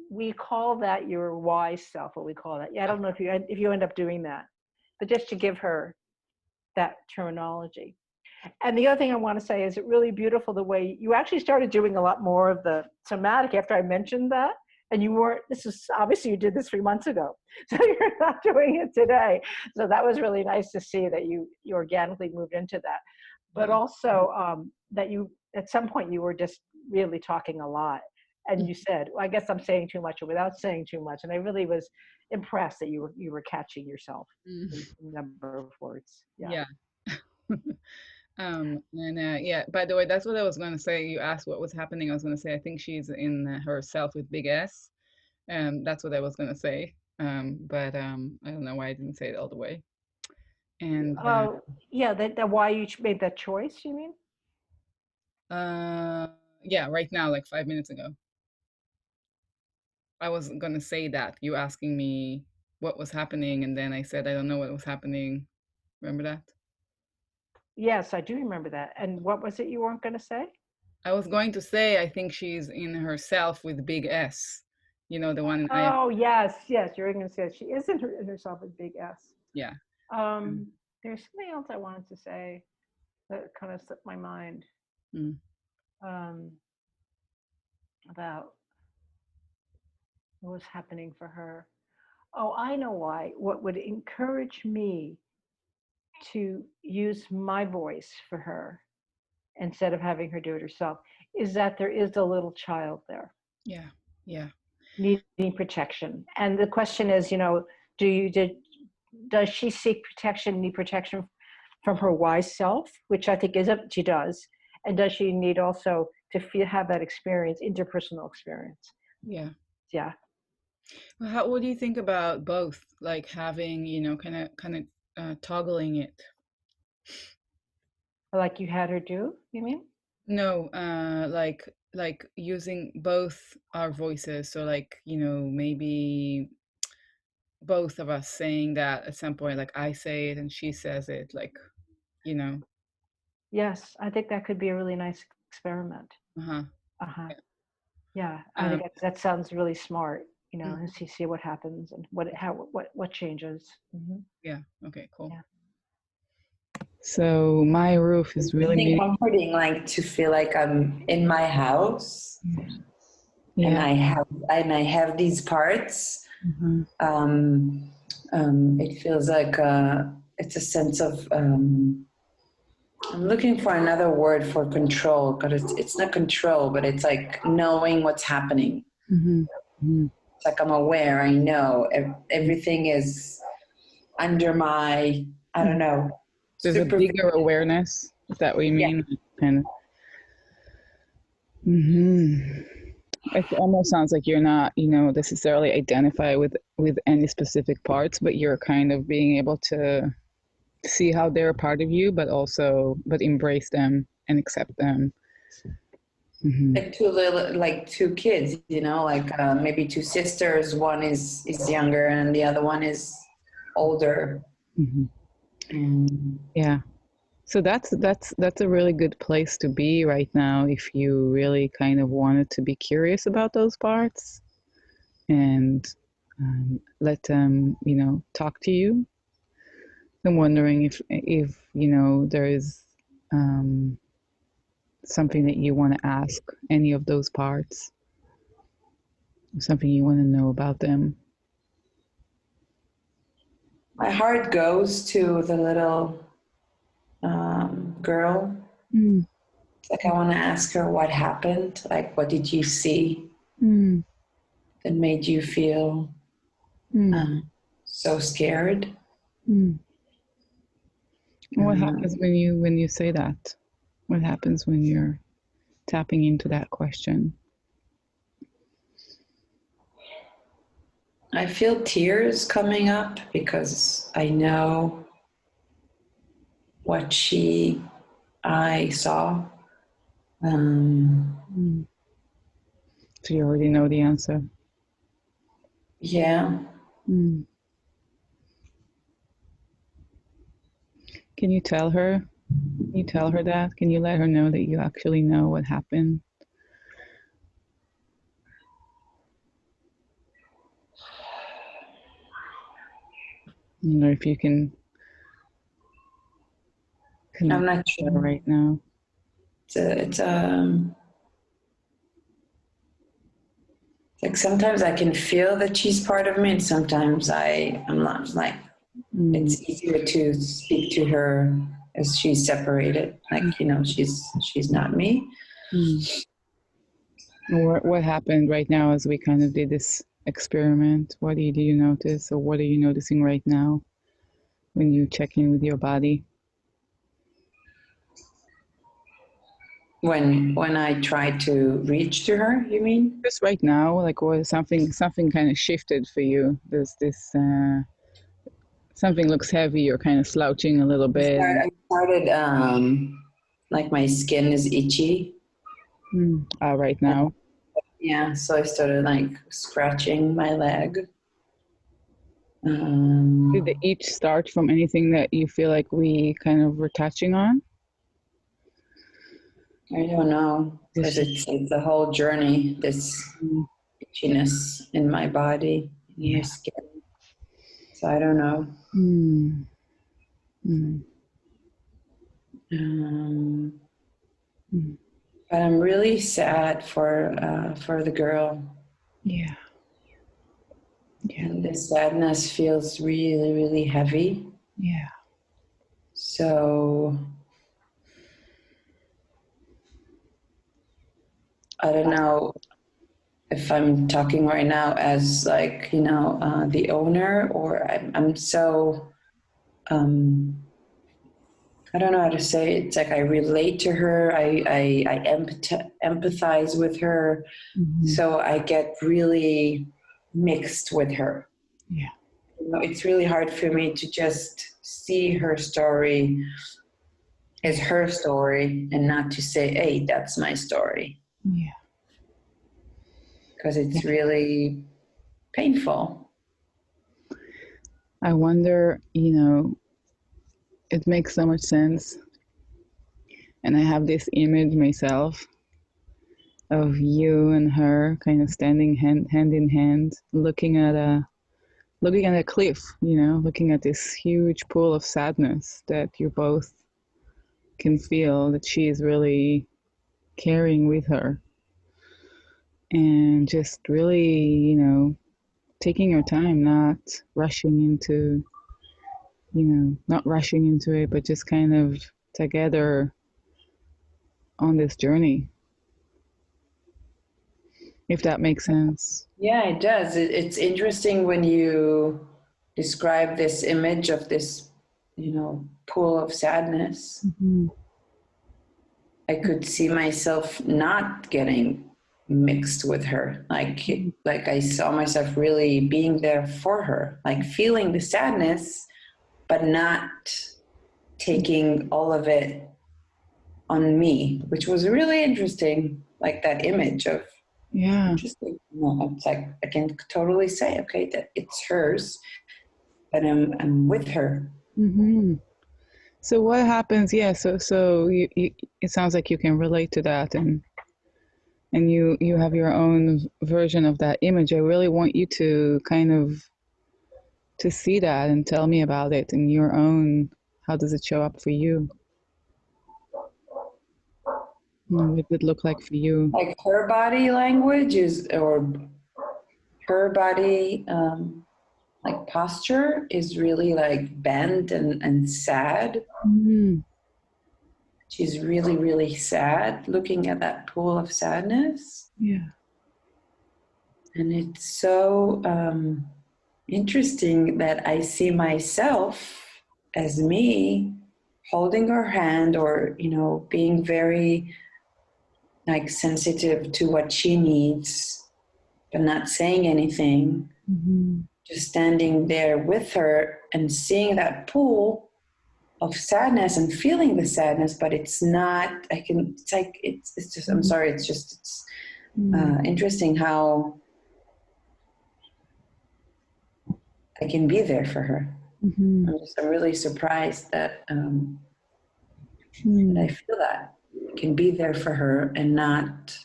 we call that your wise self, what we call that. Yeah, I don't know if you end up doing that, but just to give her that terminology. And the other thing I want to say is it really beautiful the way you actually started doing a lot more of the somatic after I mentioned that. And you weren't, this is obviously you did this 3 months ago, so you're not doing it today. So that was really nice to see that you organically moved into that. But also that you, at some point you were just really talking a lot. And you said, well, I guess I'm saying too much, or without saying too much. And I really was impressed that you were catching yourself in a number of words. Yeah. Yeah, by the way, that's what I was going to say. You asked what was happening. I was going to say I think she's in herself with big S. That's what I was going to say. But I don't know why I didn't say it all the way. And yeah, that why you made that choice, you mean? Yeah, right now, like 5 minutes ago. I was going to say that. You asking me what was happening, and then I said I don't know what was happening. Remember that? Yes, I do remember that. And what was it you weren't going to say? I was going to say I think she's in herself with big S. You know, the one. Oh, yes. You're going to say she is in herself with big S. Yeah. There's something else I wanted to say that kind of slipped my mind about what was happening for her. Oh, I know why. What would encourage me to use my voice for her instead of having her do it herself is that there is a little child there. Yeah. Needing protection. And the question is, does she seek protection, need protection from her wise self, which I think she does. And does she need also to have that experience, interpersonal experience? Yeah. Well, what do you think about both, like having, kind of toggling it? Like you had her do, you mean? No, like using both our voices. So like, maybe both of us saying that at some point, like I say it and she says it, like, Yes, I think that could be a really nice experiment. Yeah, I think that sounds really smart, and see what happens and what changes. Yeah. Okay, cool. Yeah. So my roof is really comforting, like to feel like I'm in my house, and I have these parts. It feels like it's a sense of I'm looking for another word for control, because it's not control, but it's like knowing what's happening. It's like I'm aware, I know everything is under my, I don't know. There's a bigger awareness. Is that what you mean? Yeah. Kind of. It almost sounds like you're not, necessarily identify with any specific parts, but you're kind of being able to see how they're a part of you, but embrace them and accept them. Like two kids, like maybe two sisters. One is younger and the other one is older. Yeah. So that's a really good place to be right now if you really kind of wanted to be curious about those parts and let them, talk to you. I'm wondering if there is something that you want to ask any of those parts, something you want to know about them. My heart goes to the little girl. Mm. It's like I want to ask her what happened. Like, what did you see Mm. that made you feel so scared? Mm. What happens when you say that? What happens when you're tapping into that question? I feel tears coming up because I know what I saw. So you already know the answer. Yeah. Mm. Can you tell her? Can you tell her that? Can you let her know that you actually know what happened? You know, if you can connect I'm not sure. right now. It's like sometimes I can feel that she's part of me, and sometimes I'm not. Like it's easier to speak to her as she's separated. Like she's not me. What happened right now as we kind of did this experiment? What do you notice, or what are you noticing right now when you check in with your body? When I try to reach to her, you mean? Just right now, like what something kind of shifted for you. There's this something looks heavy. You're kind of slouching a little bit. I started like my skin is itchy. Right now. Yeah, so I started like scratching my leg. Did they each start from anything that you feel like we kind of were touching on? I don't know, because it's a whole journey, this itchiness in my body, in my skin. So I don't know. But I'm really sad for the girl. Yeah. And the sadness feels really, really heavy. Yeah. So I don't know if I'm talking right now as like, the owner, or I'm so, I don't know how to say it. It's like I relate to her. I empathize with her. So I get really mixed with her. Yeah. It's really hard for me to just see her story as her story and not to say, hey, that's my story. Yeah. Because it's really painful. I wonder, it makes so much sense. And I have this image myself of you and her kind of standing hand in hand, looking at a cliff, looking at this huge pool of sadness that you both can feel that she is really carrying with her. And just really, taking your time, not rushing into it, but just kind of together on this journey, if that makes sense. Yeah, it does. It's interesting when you describe this image of this, pool of sadness. I could see myself not getting mixed with her. Like I saw myself really being there for her, like feeling the sadness, but not taking all of it on me, which was really interesting. Like that image of interesting. It's like I can totally say, okay, that it's hers, but I'm with her. So what happens? Yeah. So you, it sounds like you can relate to that, and you have your own version of that image. I really want you to kind of to see that and tell me about it in your own. How does it show up for you? What would it look like for you? Like her body language or her body like posture is really like bent and sad. she's really, really sad, looking at that pool of sadness. Yeah. And it's so interesting that I see myself as me holding her hand, or, you know, being very like sensitive to what she needs, but not saying anything. Mm-hmm. Just standing there with her and seeing that pool of sadness and feeling the sadness, but it's not, it's just, I'm sorry, it's interesting how I can be there for her. Mm-hmm. I'm really surprised that, that I feel that I can be there for her and not,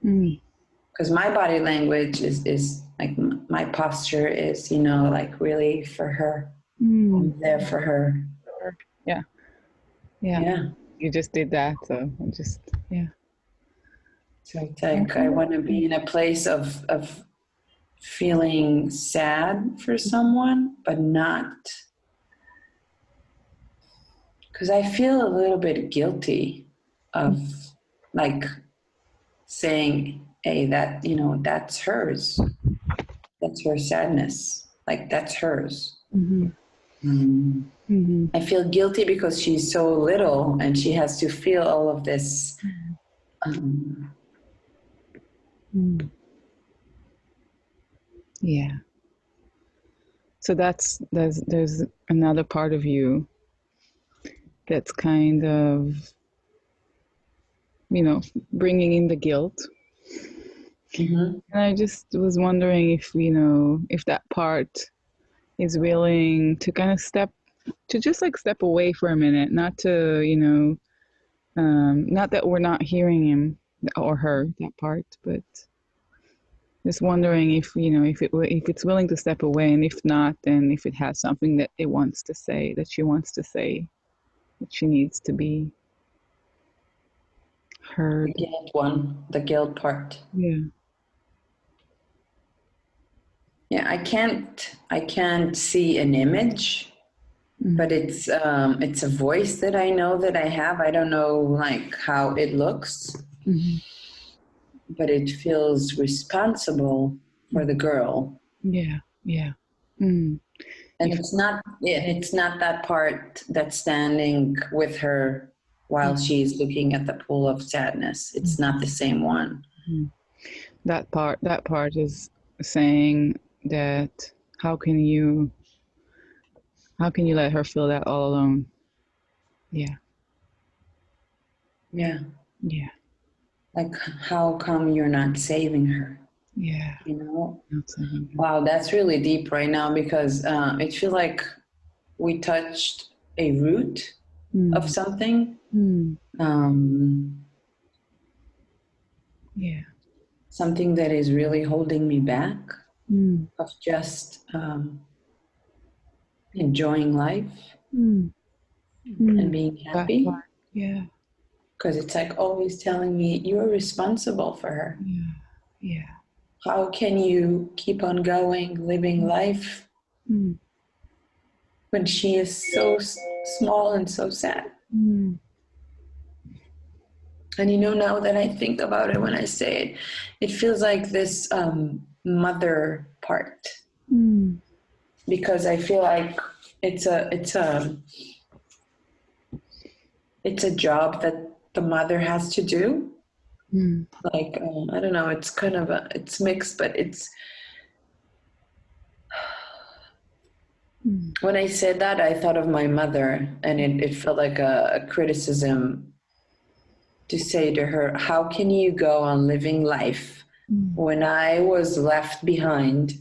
because my body language is like, my posture is, you know, like really for her. I'm there for her. Yeah. Yeah. Yeah. You just did that. So just, yeah. So it's like, I want to be in a place of feeling sad for someone, but not, because I feel a little bit guilty of like saying, hey, that, you know, that's hers. That's her sadness. Like, that's hers. I feel guilty because she's so little and she has to feel all of this. Yeah. So there's another part of you that's kind of, you know, bringing in the guilt. And I just was wondering if, you know, if that part is willing to kind of step away for a minute, not to, you know, not that we're not hearing him or her, that part, but just wondering if, you know, if it's willing to step away, and if not, then if it has something that it wants to say, that she wants to say, that she needs to be heard. The guilt part. Yeah. Yeah, I can't see an image, but it's a voice that I know that I have. I don't know like how it looks, but it feels responsible for the girl. Yeah. Yeah. And it's not that part that's standing with her while she's looking at the pool of sadness. It's not the same one. That part is saying that how can you let her feel that all alone? Yeah. Yeah. Yeah. Like, how come you're not saving her? Yeah. You know? Not saving her. Wow, that's really deep right now, because it feels like we touched a root of something. Yeah. Something that is really holding me back of just enjoying life and being happy. Yeah. Because it's like always telling me, you're responsible for her. Yeah. Yeah. How can you keep on going, living life when she is so small and so sad? And you know, now that I think about it, when I say it, it feels like this mother part, because I feel like it's a job that the mother has to do. Like, I don't know, it's kind of it's mixed, but it's, when I said that, I thought of my mother, and it felt like a criticism to say to her, how can you go on living life when I was left behind,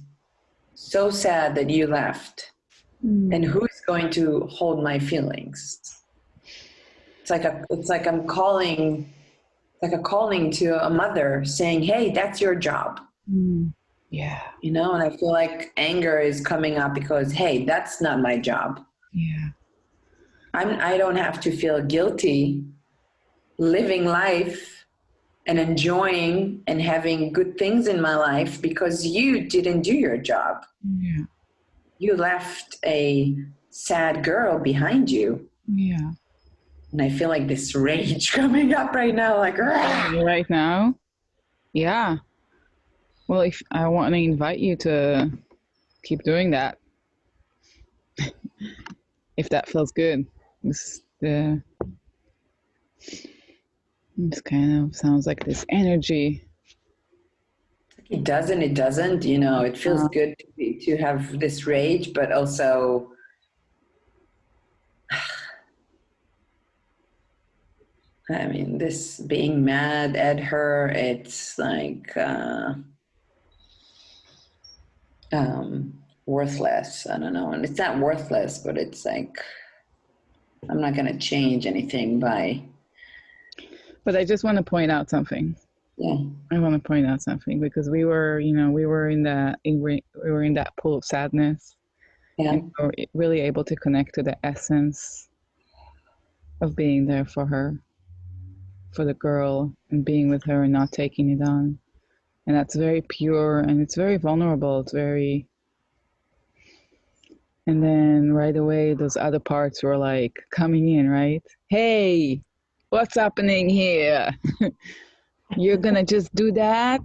so sad that you left, and who's going to hold my feelings? It's like I'm calling, like a calling to a mother saying, hey, that's your job. Yeah. You know, and I feel like anger is coming up because, hey, that's not my job. Yeah. I don't have to feel guilty living life and enjoying and having good things in my life because you didn't do your job. Yeah. You left a sad girl behind you. Yeah. And I feel like this rage coming up right now, like, right now. Yeah. Well, if I want to invite you to keep doing that, if that feels good. This kind of sounds like this energy. it doesn't, you know, it feels good to have this rage, but also I mean, this being mad at her, it's like worthless. I don't know. And it's not worthless, but it's like I'm not going to change anything by. But I just want to point out something. Yeah. I want to point out something because we were in that pool of sadness. Yeah. And we were really able to connect to the essence of being there for her, for the girl, and being with her and not taking it on. And that's very pure and it's very vulnerable. It's very. And then right away, those other parts were like coming in, right? Hey, what's happening here? You're gonna just do that?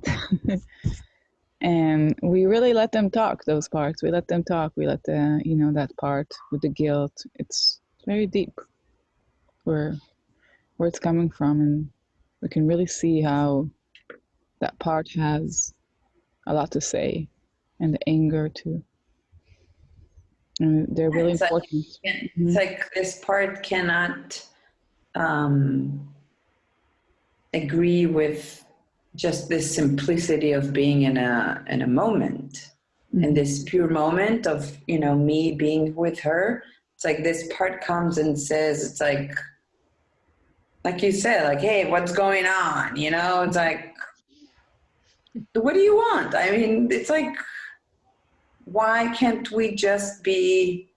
And we really let them talk, those parts. We let them talk. We let that part with the guilt. It's very deep where it's coming from. And we can really see how that part has a lot to say, and the anger too. And they're really important. It's like this part cannot agree with just this simplicity of being in a moment, in this pure moment of me being with her. It's like this part comes and says, it's like you said, like, hey, what's going on? It's like, what do you want? I mean, it's like, why can't we just be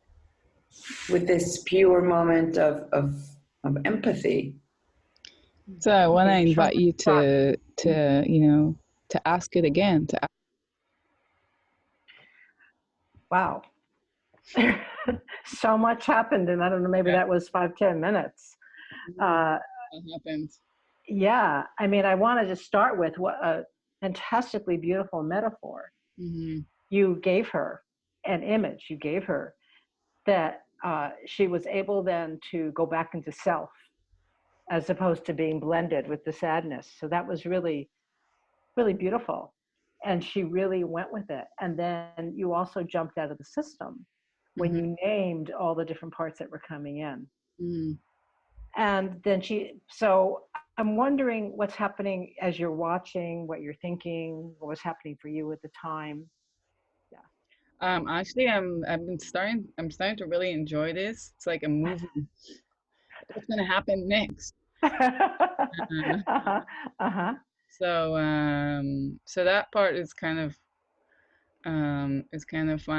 with this pure moment of empathy? So I want to invite you to ask it again. Wow. So much happened, and I don't know, maybe that was 5-10 minutes. What happened? Yeah, I mean, I want to just start with what a fantastically beautiful metaphor you gave her, an image you gave her, that she was able then to go back into self as opposed to being blended with the sadness. So that was really, really beautiful. And she really went with it. And then you also jumped out of the system when you named all the different parts that were coming in. And then so I'm wondering what's happening as you're watching, what you're thinking, what was happening for you at the time. Actually, I'm starting to really enjoy this. It's like a movie. What's gonna happen next? So that part is kind of fun,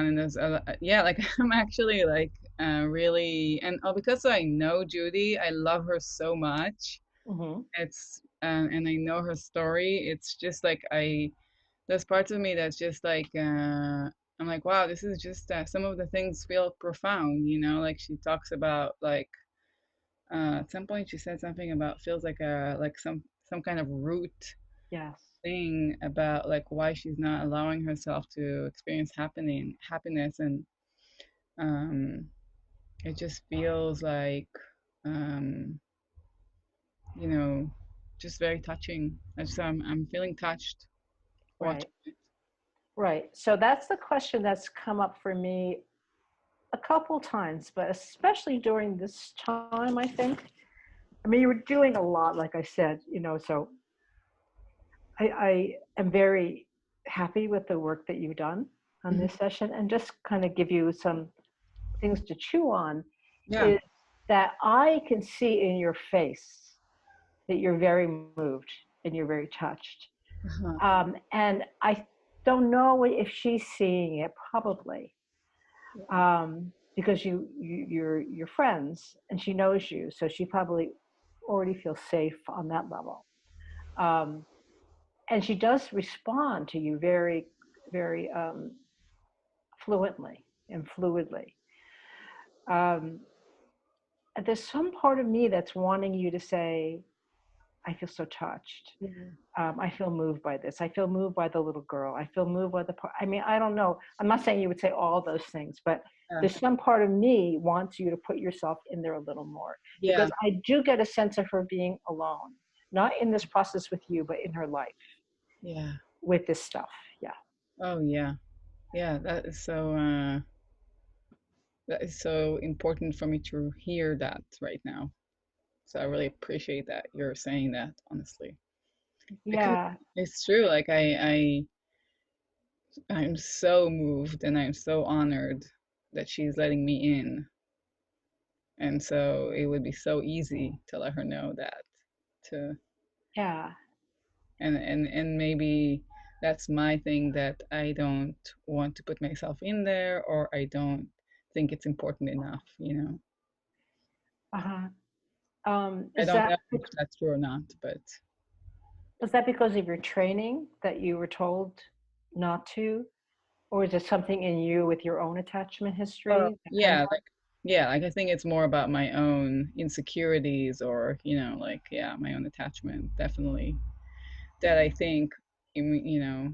and there's like I'm actually like really, and because I know Judy, I love her so much. It's and I know her story. It's just like there's parts of me that's just like I'm like, wow, this is just some of the things feel profound, like she talks about like at some point she said something about feels like some kind of root thing about like why she's not allowing herself to experience happiness, and it just feels like um just very touching. I'm feeling touched watching it. Right. So that's the question that's come up for me a couple times, but especially during this time, I think. I mean, you were doing a lot, like I said, so I am very happy with the work that you've done on this session, and just kind of give you some things to chew on is that I can see in your face that you're very moved and you're very touched. And I don't know if she's seeing it, probably, because you're friends and she knows you, so she probably already feels safe on that level. And she does respond to you very, very fluently and fluidly. there's some part of me that's wanting you to say, I feel so touched. I feel moved by this. I feel moved by the little girl. I feel moved by the part. I mean, I don't know. I'm not saying you would say all those things, but there's some part of me wants you to put yourself in there a little more. Because I do get a sense of her being alone, not in this process with you, but in her life. Yeah. With this stuff. Yeah. Oh yeah. Yeah, that is so important for me to hear that right now. So I really appreciate that you're saying that, honestly. Because Yeah. it's true. Like I'm so moved and I'm so honored that she's letting me in. And so it would be so easy to let her know that to Yeah. and maybe that's my thing, that I don't want to put myself in there, or I don't think it's important enough, you know. Uh-huh. I Is don't that know if that's true or not, but was that because of your training that you were told not to? Or is it something in you with your own attachment history that comes up? like I think it's more about my own insecurities, or like my own attachment, definitely, that I think, you know.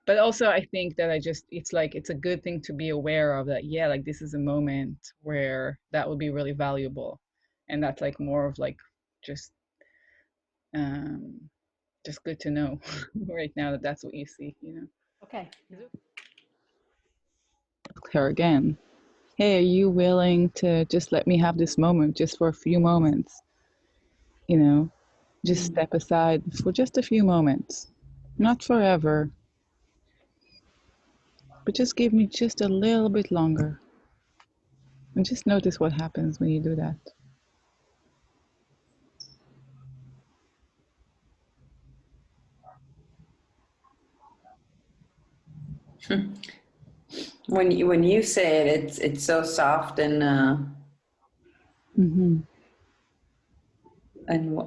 But also I think that it's a good thing to be aware of, that like this is a moment where that would be really valuable, and that's like more of like just um just good to know right now that that's what you see, you know. Okay. Her again, hey, are you willing to just let me have this moment just for a few moments, you know, just step aside for just a few moments, not forever, but just give me just a little bit longer, and just notice what happens when you do that. When you say it, it's so soft Mm-hmm. and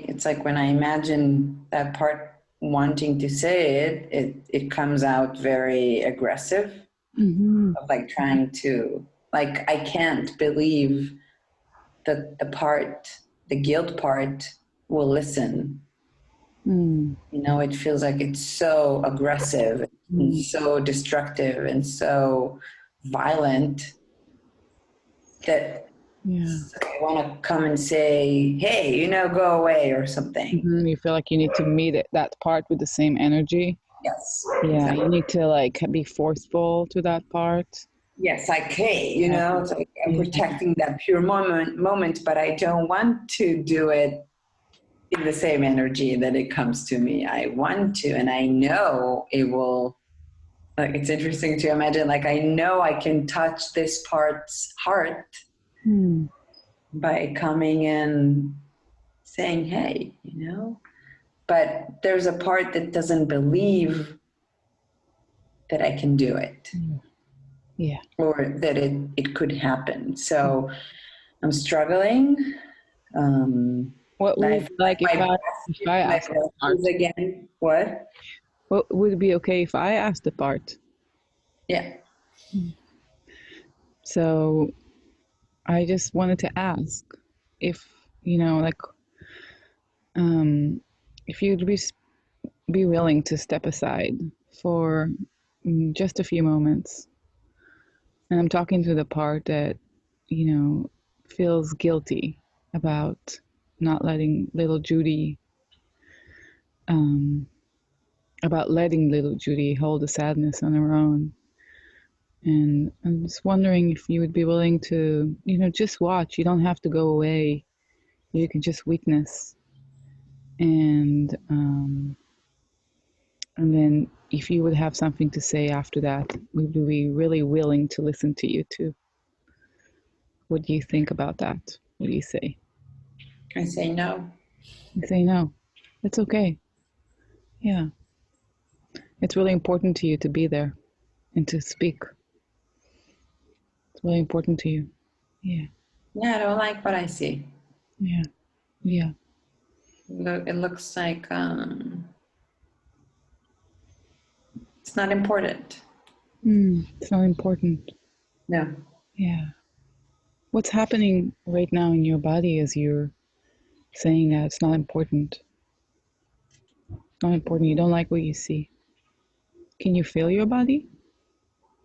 it's like when I imagine that part wanting to say it comes out very aggressive, Mm-hmm. of like trying to, like, I can't believe that the guilt part will listen. Mm. You know, it feels like it's so aggressive and Mm. so destructive and so violent that Yeah. I want to come and say, hey, go away or something. Mm-hmm. You feel like you need to meet that part with the same energy. Yes, Yeah, exactly. you need to like be forceful to that part. Yes, like, hey, Yeah. it's like I'm Yeah. protecting that pure moment, but I don't want to do it in the same energy that it comes to me. I want to, and I know it will. Like, it's interesting to imagine, like, I know I can touch this part's heart Hmm. by coming and saying, hey, but there's a part that doesn't believe that I can do it. Yeah. Or that it could happen. So I'm struggling. What would it be like if My I my asked the breath part? is again. What? What would it be okay if I asked the part? Yeah. So I just wanted to ask if like if you'd be willing to step aside for just a few moments. And I'm talking to the part that, feels guilty about not letting little Judy, um, about letting little Judy hold the sadness on her own. And I'm just wondering if you would be willing to, just watch. You don't have to go away. You can just witness. And then if you would have something to say after that, we would be really willing to listen to you too. What do you think about that? What do you say? I say no. You say no. It's okay. Yeah. It's really important to you to be there and to speak. It's really important to you. Yeah. Yeah, I don't like what I see. Yeah. Yeah. It looks like it's not important. It's not important. No. Yeah. What's happening right now in your body as you're saying that it's not important? Not important. You don't like what you see. Can you feel your body?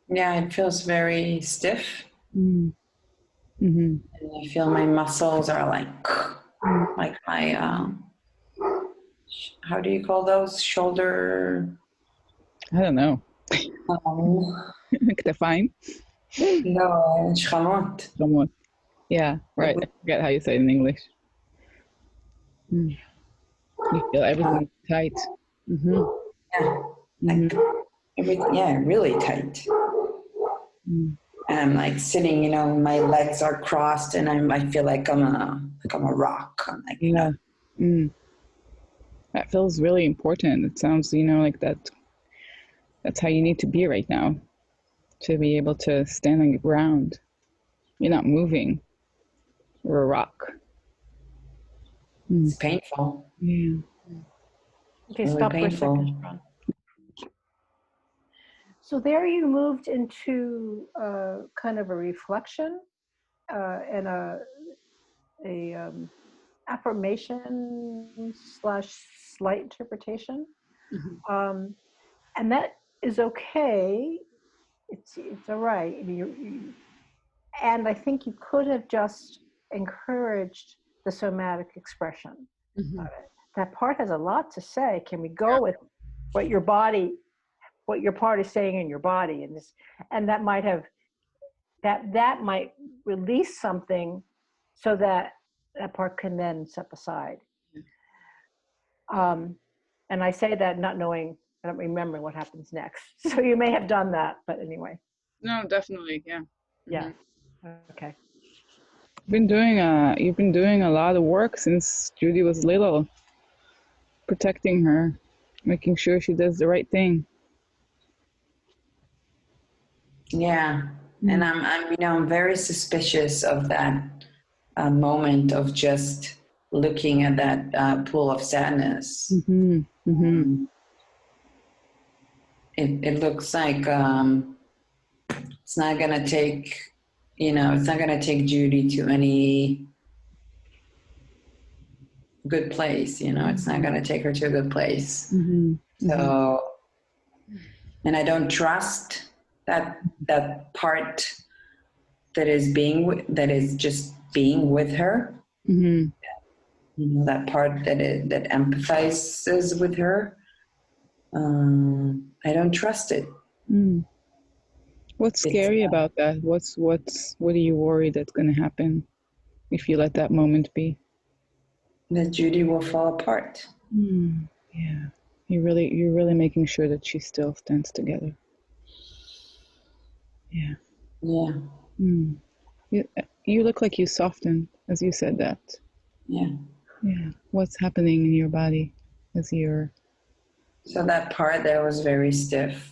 Yeah, it feels very stiff. Mm. Mm-hmm. And I feel my muscles are like my, how do you call those? Shoulder. I don't know. Define. No, שכמות. Somewhat. Yeah, right. I forget how you say it in English. Mm. You feel everything tight. Mm-hmm. Yeah, really tight. Mm. And I'm like sitting, you know, my legs are crossed, and I feel like I'm a rock. I'm like, you know. Mm. That feels really important. It sounds, like that. That's how you need to be right now, to be able to stand on your ground. You're not moving. You're a rock. It's painful. Yeah. Okay, really stop painful. for a second, Sharon. So there you moved into kind of a reflection and a affirmation / slight interpretation, and that is okay. It's all right. I mean, and I think you could have just encouraged the somatic expression. That part has a lot to say. Can we go with what your part is saying in your body, and that might have that might release something, so that part can then step aside. And I say that not knowing, I don't remember what happens next. So you may have done that, but anyway. No, definitely, yeah. Yeah. Okay. You've been doing a lot of work since Judy was little, protecting her, making sure she does the right thing. Yeah, and I'm very suspicious of that moment of just looking at that pool of sadness. It looks like it's not gonna take, it's not gonna take Judy to any good place. It's not gonna take her to a good place. So, and I don't trust that part that is just being with her. That part that empathizes with her. I don't trust it. What's scary about that? What are you worried that's going to happen if you let that moment be? That Judy will fall apart. Yeah, you're really making sure that she still stands together. Yeah. You look like you softened as you said that. Yeah. What's happening in your body as you're? So that part that was very stiff,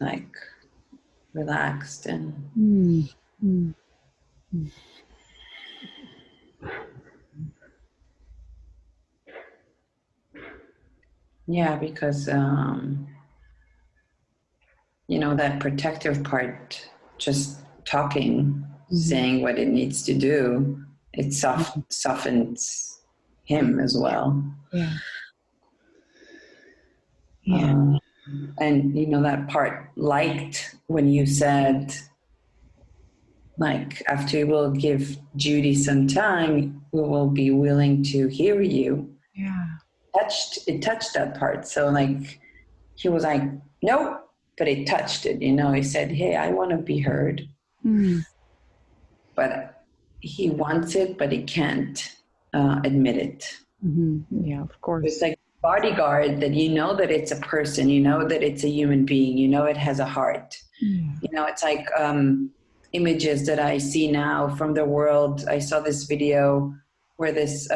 like relaxed and. Yeah, because that protective part, just talking, saying what it needs to do, it softens him as well. And that part liked when you said, like, after you will give Judy some time, we will be willing to hear you. It touched that part. So like he was like, nope, but it touched it. He said, hey, I want to be heard. But he wants it, but he can't admit it. Yeah, of course. It's like bodyguard that that it's a person, that it's a human being, it has a heart. It's like images that I see now from the world. I saw this video where this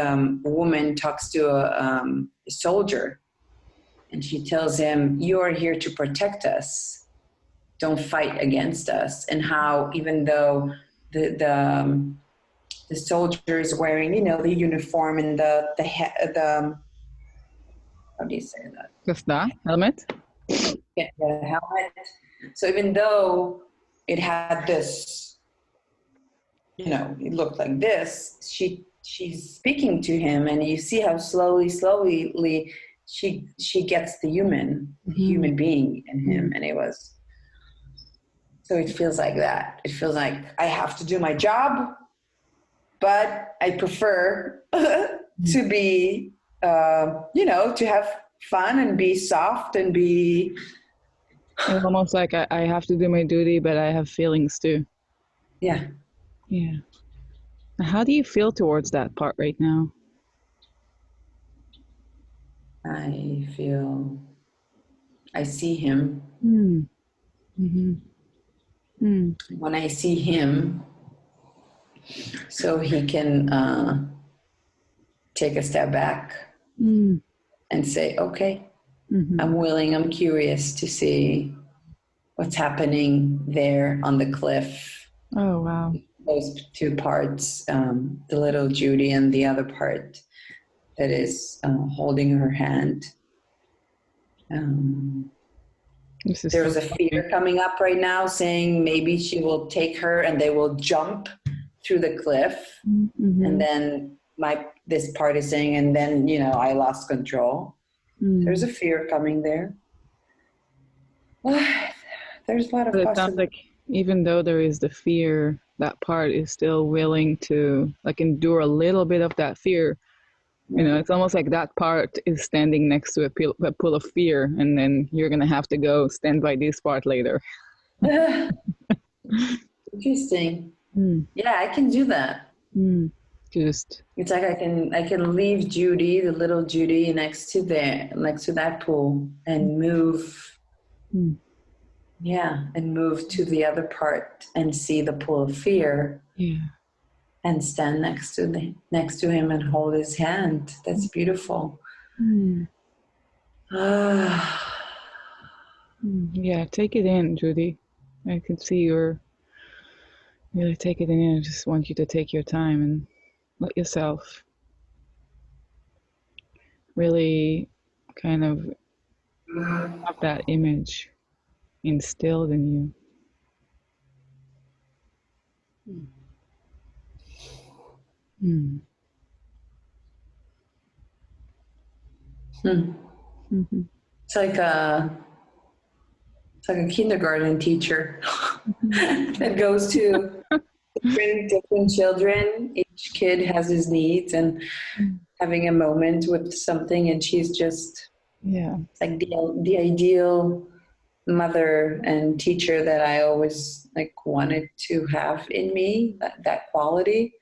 woman talks to a soldier, and she tells him, you are here to protect us. Don't fight against us. And how, even though the soldier is wearing, the uniform and the how do you say that? The helmet? Yeah, the helmet. So even though it had this, you know, it looked like this. She's speaking to him, and you see how slowly she gets the human being in him, and it was. So it feels like that. It feels like I have to do my job, but I prefer to be, you know, to have fun and be soft and be. It's almost like I have to do my duty, but I have feelings too. Yeah. Yeah. How do you feel towards that part right now? I see him. When I see him, so he can take a step back and say, okay, I'm willing, I'm curious to see what's happening there on the cliff. Oh, wow. Those two parts, the little Judy and the other part that is holding her hand. There's a fear coming up right now saying maybe she will take her and they will jump through the cliff. And then this part is saying, and then, you know, I lost control. There's a fear coming there. There's a lot of But it sounds like even though there is the fear, that part is still willing to like endure a little bit of that fear. You know, it's almost like that part is standing next to a pool of fear, and then you're going to have to go stand by this part later. Interesting. Yeah, I can do that. Just it's like I can leave Judy, the little Judy, next to that pool and move. Yeah, and move to the other part and see the pool of fear. Yeah. And stand next to him and hold his hand. That's beautiful. Yeah, take it in, Judy. I can see you're really take it in. I just want you to take your time and let yourself really kind of have that image instilled in you. It's like a kindergarten teacher that goes to different children. Each kid has his needs and having a moment with something, and she's just like the ideal mother and teacher that I always like wanted to have in me, that quality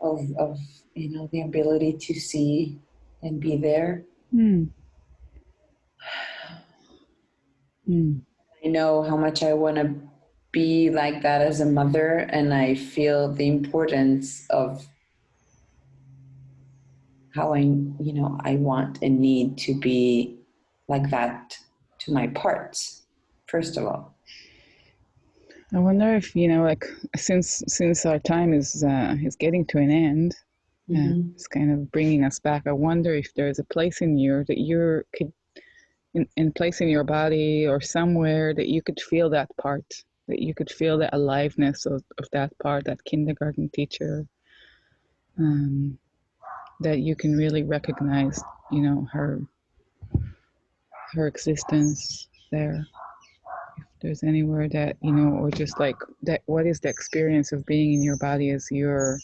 of you know, the ability to see and be there. I know how much I want to be like that as a mother, and I feel the importance of how I want and need to be like that to my parts, first of all. I wonder if, you know, like since our time is getting to an end, it's kind of bringing us back. I wonder if there's a place in you that you could, in place in your body or somewhere, that you could feel that part, that you could feel the aliveness of that part, that kindergarten teacher, that you can really recognize, you know, her existence there. If there's anywhere that, you know, or just like that, what is the experience of being in your body as you're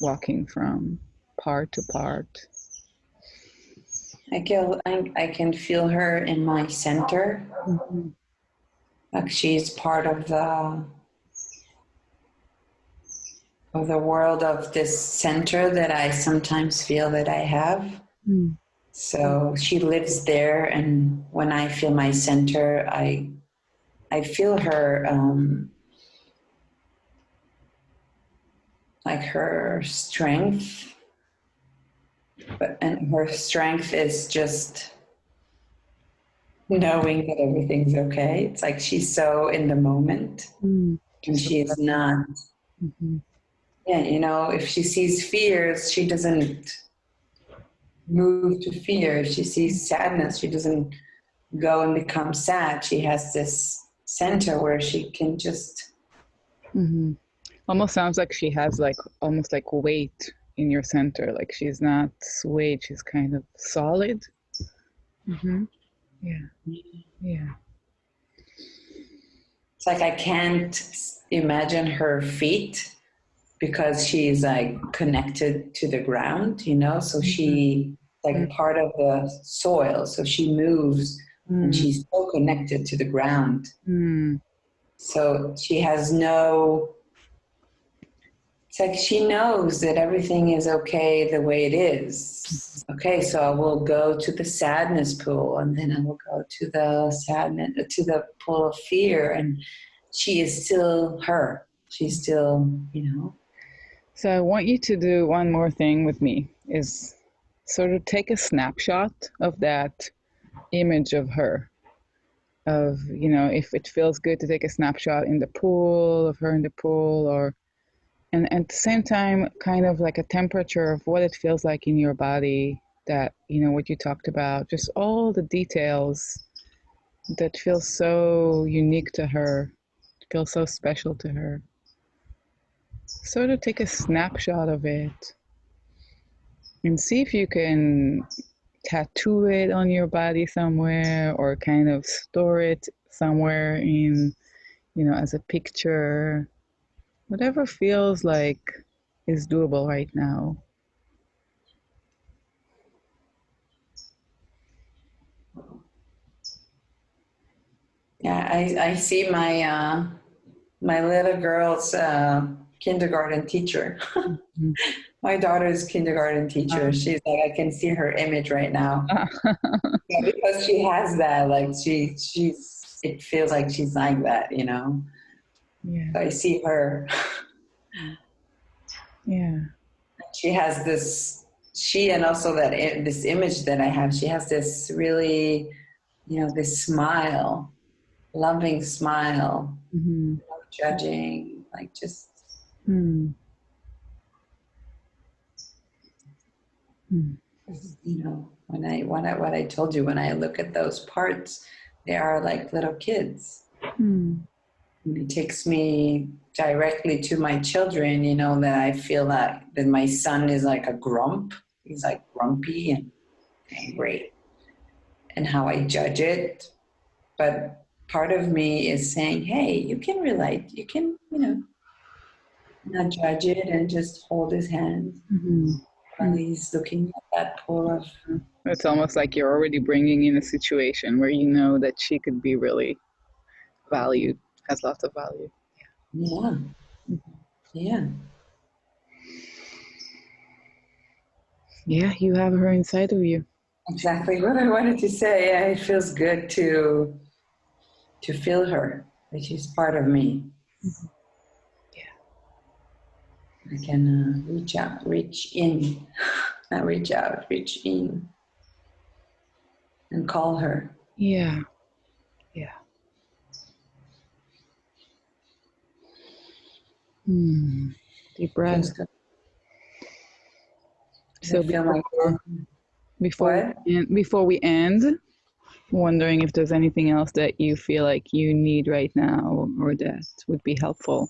walking from part to part? I can feel her in my center. Like she's part of the world of this center that I sometimes feel that I have. So she lives there, and when I feel my center, I feel her, like her strength. And her strength is just knowing that everything's okay. It's like she's so in the moment, and she is not. Yeah, you know, if she sees fears, she doesn't move to fear. If she sees sadness, she doesn't go and become sad. She has this center where she can just. Almost sounds like she has like almost like weight in your center, like she's not swayed, she's kind of solid. Yeah. It's like I can't imagine her feet because she's like connected to the ground, you know, so she like part of the soil, so she moves and she's so connected to the ground. So she has it's like she knows that everything is okay the way it is. Okay, so I will go to the sadness pool, and then I will go to the pool of fear, and she is still her. She's still, you know. So I want you to do one more thing with me, is sort of take a snapshot of that image of her. Of, you know, if it feels good to take a snapshot in the pool, of her in the pool, or and at the same time kind of like a temperature of what it feels like in your body, that, you know, what you talked about, just all the details that feel so unique to her, feel so special to her. Sort of take a snapshot of it and see if you can tattoo it on your body somewhere, or kind of store it somewhere in, you know, as a picture, whatever feels like is doable right now. Yeah, I see my little girl's kindergarten teacher. My daughter's kindergarten teacher. She's like, I can see her image right now. Yeah, because she has that, like she's. It feels like she's like that, you know. Yeah. So I see her. Yeah. She has this. She, and also this image that I have. She has this really, you know, this smile, loving smile, no judging, like just. You know, what I told you, when I look at those parts, they are like little kids. And it takes me directly to my children, you know, that I feel that my son is like a grump. He's like grumpy and angry, and how I judge it. But part of me is saying, hey, you can relate. You can, you know, not judge it and just hold his hand. While he's looking at that pool of. It's almost like you're already bringing in a situation where you know that she could be really valued, has lots of value. Yeah. Yeah. Yeah, you have her inside of you. Exactly what I wanted to say. Yeah, it feels good to feel her, that she's part of me. I can reach out, reach in, not reach out, reach in, and call her. Yeah. Deep breath. So before we end, wondering if there's anything else that you feel like you need right now, or that would be helpful.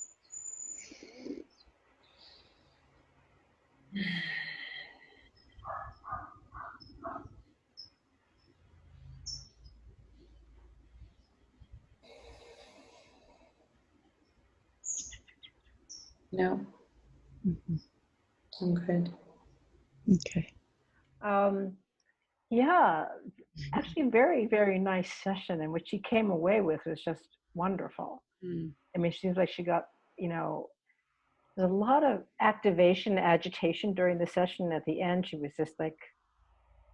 No. I'm good. Okay. Yeah, actually, very, very nice session, and what she came away with was just wonderful. I mean, it seems like she got, you know, there's a lot of activation, agitation during the session. At the end, she was just like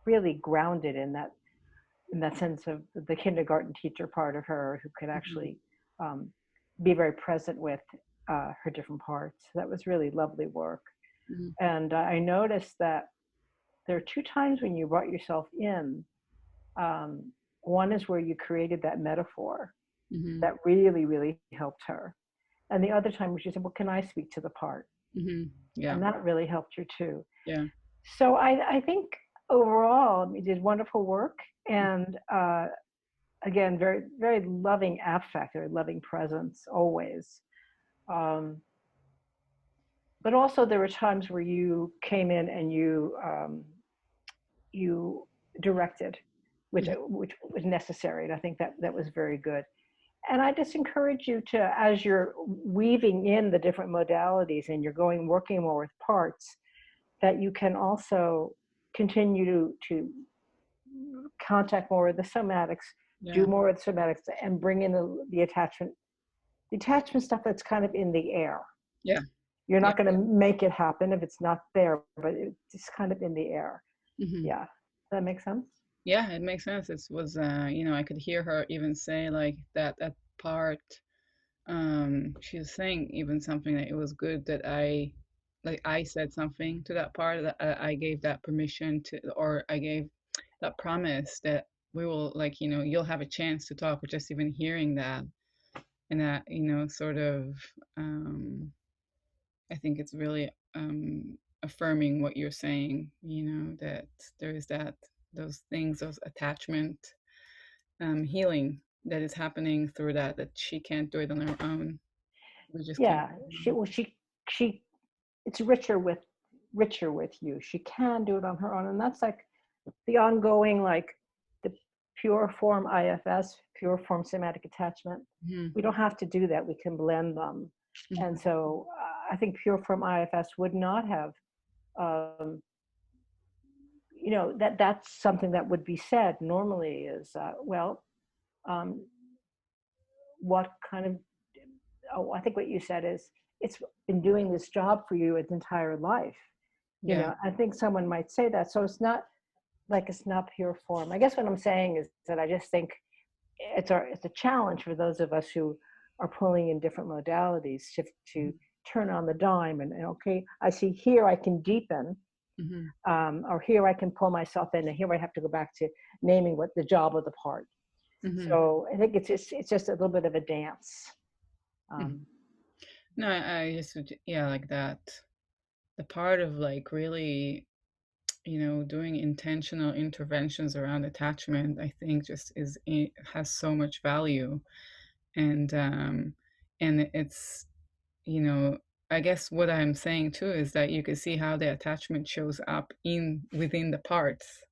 really grounded in that sense of the kindergarten teacher part of her, who could actually be very present with her different parts. That was really lovely work. And I noticed that there are two times when you brought yourself in. One is where you created that metaphor that really, really helped her. And the other time, she said, well, can I speak to the part? Yeah. And that really helped her too. Yeah. So I think overall, you did wonderful work. And again, very, very loving affect, very loving presence always. But also there were times where you came in and you directed, which was necessary. And I think that was very good. And I just encourage you to, as you're weaving in the different modalities and you're working more with parts, that you can also continue to contact more with the somatics, do more with the somatics, and bring in the attachment stuff that's kind of in the air. Yeah. You're not going to make it happen if it's not there, but it's just kind of in the air. Yeah. Does that make sense? Yeah, it makes sense. It was, I could hear her even say like that part. She was saying even something that it was good that I said something to that part, that I gave that permission to, or I gave that promise that we will, like, you'll have a chance to talk, or just even hearing that, and that, sort of, I think it's really affirming what you're saying, that there is those things, those attachment healing that is happening through that she can't do it on her own. We just can't. She it's richer with you. She can do it on her own. And that's like the ongoing, like the pure form IFS, pure form somatic attachment. We don't have to do that. We can blend them. And so I think pure form IFS would not have, that's something that would be said normally is, what kind of, I think what you said is, it's been doing this job for you its entire life. You know, I think someone might say that. So it's not pure form. I guess what I'm saying is that I just think it's a challenge for those of us who are pulling in different modalities to turn on the dime and okay, I see here I can deepen, or here I can pull myself in, and here I have to go back to naming what the job of the part. So I think it's just a little bit of a dance. No, I just, like that. The part of like really, doing intentional interventions around attachment, I think just has so much value. And it's, I guess what I'm saying too is that you can see how the attachment shows up within the parts.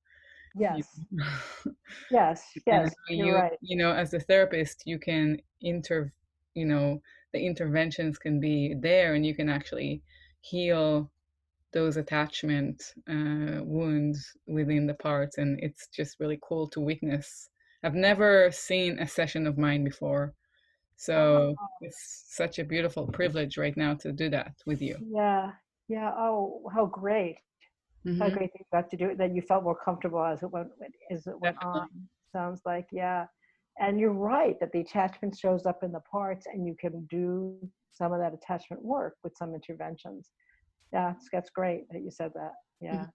Yes. And You're right. as a therapist, you can the interventions can be there, and you can actually heal those attachment wounds within the parts, and it's just really cool to witness. I've never seen a session of mine before, so it's such a beautiful privilege right now to do that with you. Yeah. Oh, how great! How great that you got to do it. That you felt more comfortable as it went on. Sounds like, yeah. And you're right that the attachment shows up in the parts, and you can do some of that attachment work with some interventions. Yeah, that's great that you said that. Yeah.